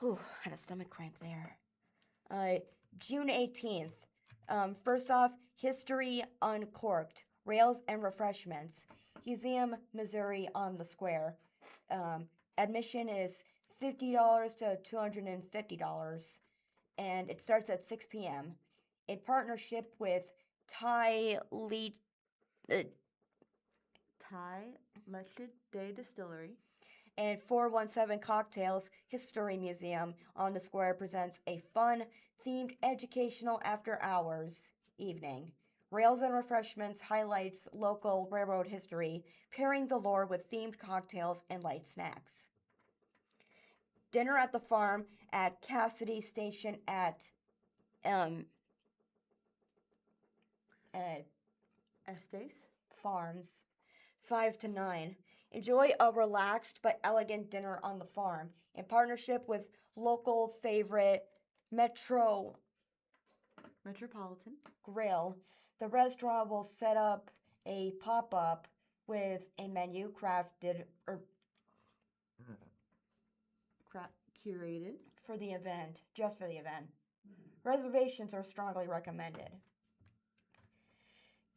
Whew, had a stomach cramp there. June 18th. First off, History Uncorked, Rails and Refreshments, Museum, Missouri on the Square. Admission is $50 to $250, and it starts at 6 p.m. In partnership with Thai Thai Lechid Day Distillery and 417 Cocktails History Museum on the Square presents a fun, themed educational after-hours evening. Rails and Refreshments highlights local railroad history, pairing the lore with themed cocktails and light snacks. Dinner at the farm at Cassidy Station at Estes Farms, 5 to 9. Enjoy a relaxed but elegant dinner on the farm in partnership with local favorite Metropolitan Grill. The restaurant will set up a pop-up with a menu curated for the event, just for the event. Reservations are strongly recommended.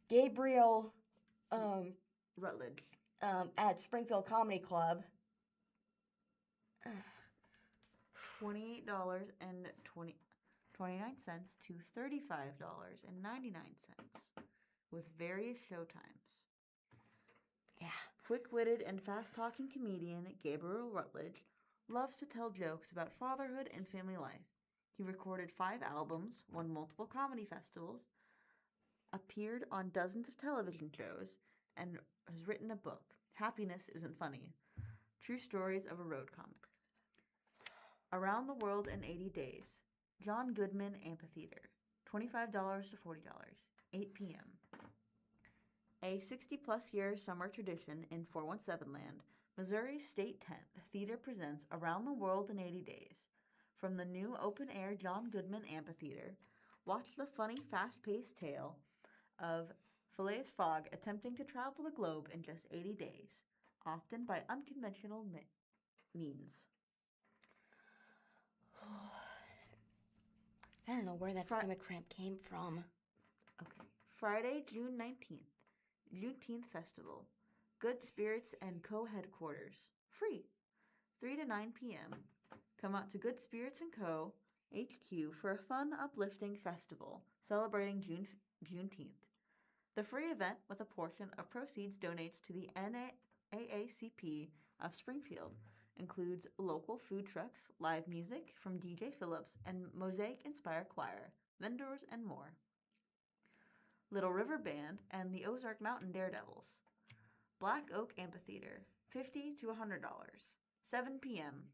Gabriel Rutledge. At Springfield Comedy Club. $28.29 to $35.99 with various showtimes. Yeah. Quick-witted and fast-talking comedian Gabriel Rutledge loves to tell jokes about fatherhood and family life. He recorded 5 albums, won multiple comedy festivals, appeared on dozens of television shows, and has written a book, Happiness Isn't Funny, True Stories of a Road Comic. Around the World in 80 Days, John Goodman Amphitheater, $25 to $40, 8 p.m. A 60-plus year summer tradition in 417 land, Missouri State Tent Theater presents Around the World in 80 Days. From the new open-air John Goodman Amphitheater, watch the funny, fast-paced tale of Phileas Fogg attempting to travel the globe in just 80 days, often by unconventional means. I don't know where that stomach cramp came from. Okay. Friday, June 19th. Juneteenth Festival. Good Spirits and Co. Free. 3 to 9 p.m. Come out to Good Spirits and Co. HQ for a fun, uplifting festival celebrating Juneteenth. The free event, with a portion of proceeds donates to the NAACP of Springfield, includes local food trucks, live music from DJ Phillips and Mosaic-inspired choir, vendors, and more. Little River Band and the Ozark Mountain Daredevils. Black Oak Amphitheater, $50 to $100, 7 p.m.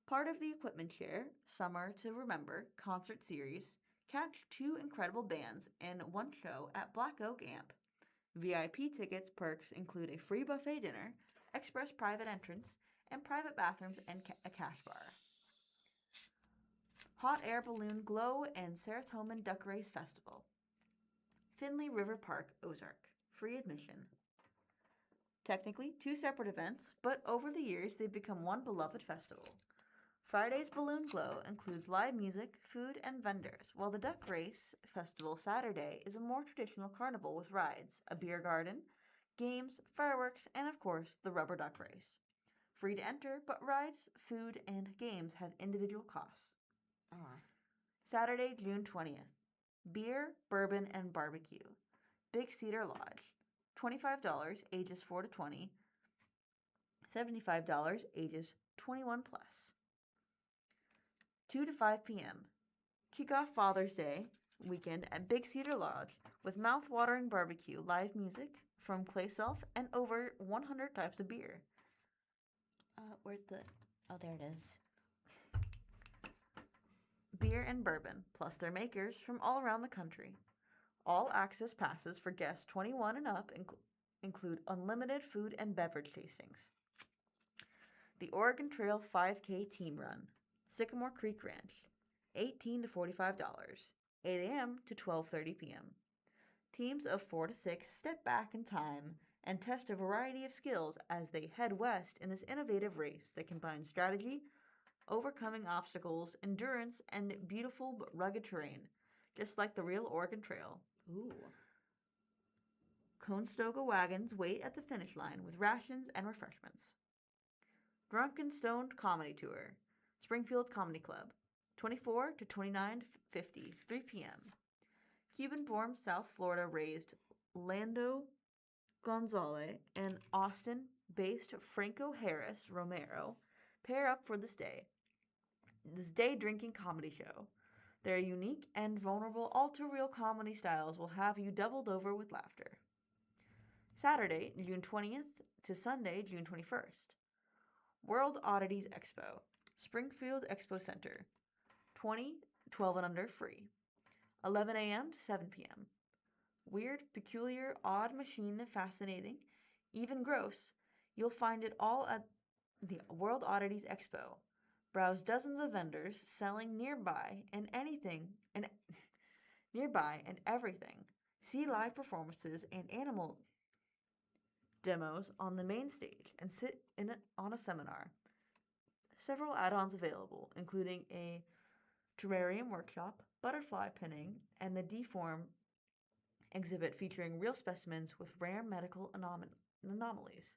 Part of the Equipment Share, Summer to Remember concert series. Catch 2 incredible bands in one show at Black Oak Amp. VIP tickets perks include a free buffet dinner, express private entrance, and private bathrooms and a cash bar. Hot Air Balloon Glow and Serotonin Duck Race Festival. Finley River Park, Ozark. Free admission. Technically 2 separate events, but over the years they've become one beloved festival. Friday's Balloon Glow includes live music, food, and vendors, while the Duck Race Festival Saturday is a more traditional carnival with rides, a beer garden, games, fireworks, and of course, the rubber duck race. Free to enter, but rides, food, and games have individual costs. Saturday, June 20th. Beer, bourbon, and barbecue. Big Cedar Lodge. $25, ages 4 to 20. $75, ages 21 plus. 2 to 5 p.m. Kick off Father's Day weekend at Big Cedar Lodge with mouth-watering barbecue, live music from Clay Self, and over 100 types of beer. Oh, there it is. Beer and bourbon, plus their makers from all around the country. All access passes for guests 21 and up include unlimited food and beverage tastings. The Oregon Trail 5K Team Run, Sycamore Creek Ranch, $18 to $45, 8 a.m. to 12:30 p.m. Teams of 4 to 6 step back in time and test a variety of skills as they head west in this innovative race that combines strategy, overcoming obstacles, endurance, and beautiful but rugged terrain, just like the real Oregon Trail. Ooh. Conestoga wagons wait at the finish line with rations and refreshments. Drunken Stoned Comedy Tour, Springfield Comedy Club, 24 to 29:50, 3 p.m. Cuban-born South Florida-raised Lando Gonzalez and Austin-based Franco Harris Romero pair up for this day drinking comedy show. Their unique and vulnerable all-too-real comedy styles will have you doubled over with laughter. Saturday, June 20th to Sunday, June 21st. World Oddities Expo, Springfield Expo Center, 12 and under free, 11 a.m. to 7 p.m. Weird, peculiar, odd, machine, fascinating, even gross, you'll find it all at the World Oddities Expo. Browse dozens of vendors selling nearby and everything. See live performances and animal demos on the main stage and sit on a seminar. Several add-ons available, including a terrarium workshop, butterfly pinning, and the Deform exhibit featuring real specimens with rare medical anomalies.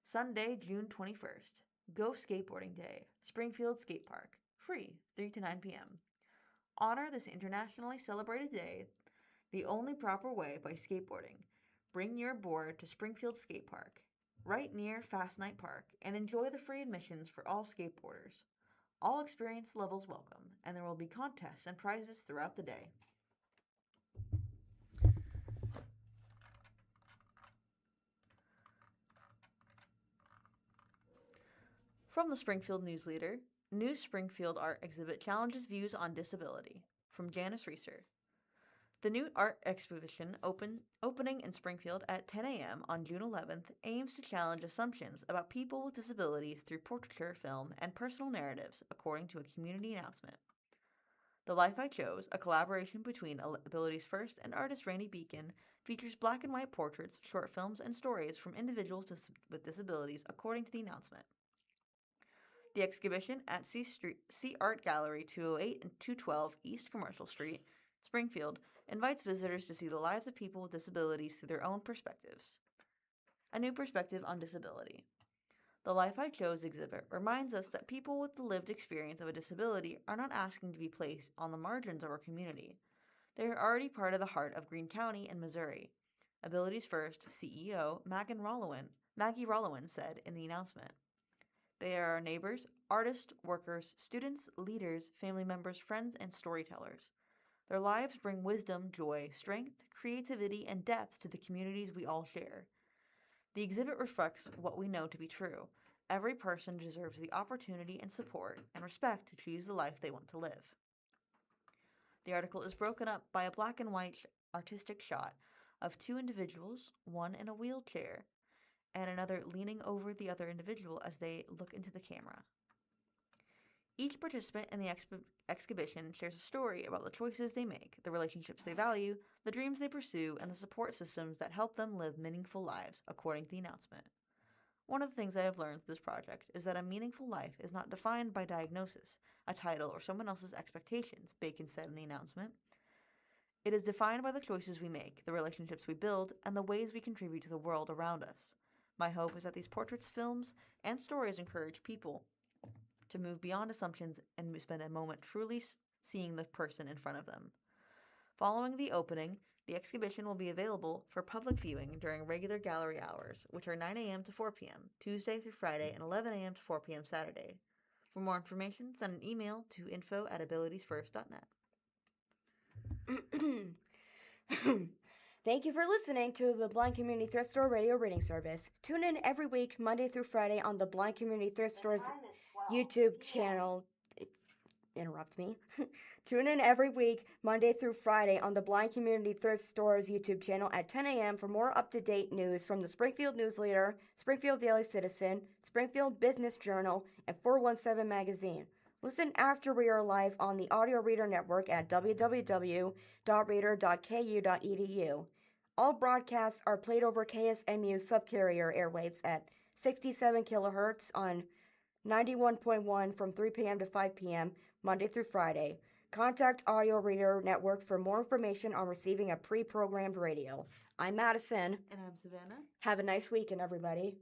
Sunday, June 21st. Go Skateboarding Day, Springfield Skate Park. Free, 3 to 9 p.m. Honor this internationally celebrated day the only proper way by skateboarding. Bring your board to Springfield Skate Park, right near Fast Night Park, and enjoy the free admissions for all skateboarders. All experience levels welcome, and there will be contests and prizes throughout the day. From the Springfield News-Leader, New Springfield Art Exhibit challenges views on disability, from Janice Reeser. The new art exhibition opening in Springfield at 10 a.m. on June 11th aims to challenge assumptions about people with disabilities through portraiture film and personal narratives, according to a community announcement. The Life I Chose, a collaboration between Abilities First and artist Randy Beacon, features black and white portraits, short films, and stories from individuals with disabilities, according to the announcement. The exhibition at C Art Gallery 208 and 212 East Commercial Street, Springfield, invites visitors to see the lives of people with disabilities through their own perspectives. A new perspective on disability. The Life I Chose exhibit reminds us that people with the lived experience of a disability are not asking to be placed on the margins of our community. They are already part of the heart of Greene County and Missouri. Abilities First CEO Maggie Rollowin said in the announcement. They are our neighbors, artists, workers, students, leaders, family members, friends, and storytellers. Their lives bring wisdom, joy, strength, creativity, and depth to the communities we all share. The exhibit reflects what we know to be true. Every person deserves the opportunity and support and respect to choose the life they want to live. The article is broken up by a black and white artistic shot of two individuals, one in a wheelchair, and another leaning over the other individual as they look into the camera. Each participant in the exhibition shares a story about the choices they make, the relationships they value, the dreams they pursue, and the support systems that help them live meaningful lives, according to the announcement. One of the things I have learned through this project is that a meaningful life is not defined by diagnosis, a title, or someone else's expectations, Bacon said in the announcement. It is defined by the choices we make, the relationships we build, and the ways we contribute to the world around us. My hope is that these portraits, films, and stories encourage people to move beyond assumptions and spend a moment truly seeing the person in front of them. Following the opening, the exhibition will be available for public viewing during regular gallery hours, which are 9 a.m. to 4 p.m., Tuesday through Friday, and 11 a.m. to 4 p.m. Saturday. For more information, send an email to info@abilitiesfirst.net. Thank you for listening to the Blind Community Thrift Store radio reading service. Tune in every week, Monday through Friday, on the Blind Community Thrift Store's YouTube channel. Interrupt me. Tune in every week, Monday through Friday, on the Blind Community Thrift Store's YouTube channel at 10 a.m. for more up-to-date news from the Springfield News-Leader, Springfield Daily Citizen, Springfield Business Journal, and 417 Magazine. Listen after we are live on the Audio Reader Network at www.reader.ku.edu. All broadcasts are played over KSMU subcarrier airwaves at 67 kilohertz on 91.1 from 3 p.m. to 5 p.m. Monday through Friday. Contact Audio Reader Network for more information on receiving a pre-programmed radio. I'm Madison. And I'm Savannah. Have a nice weekend, everybody.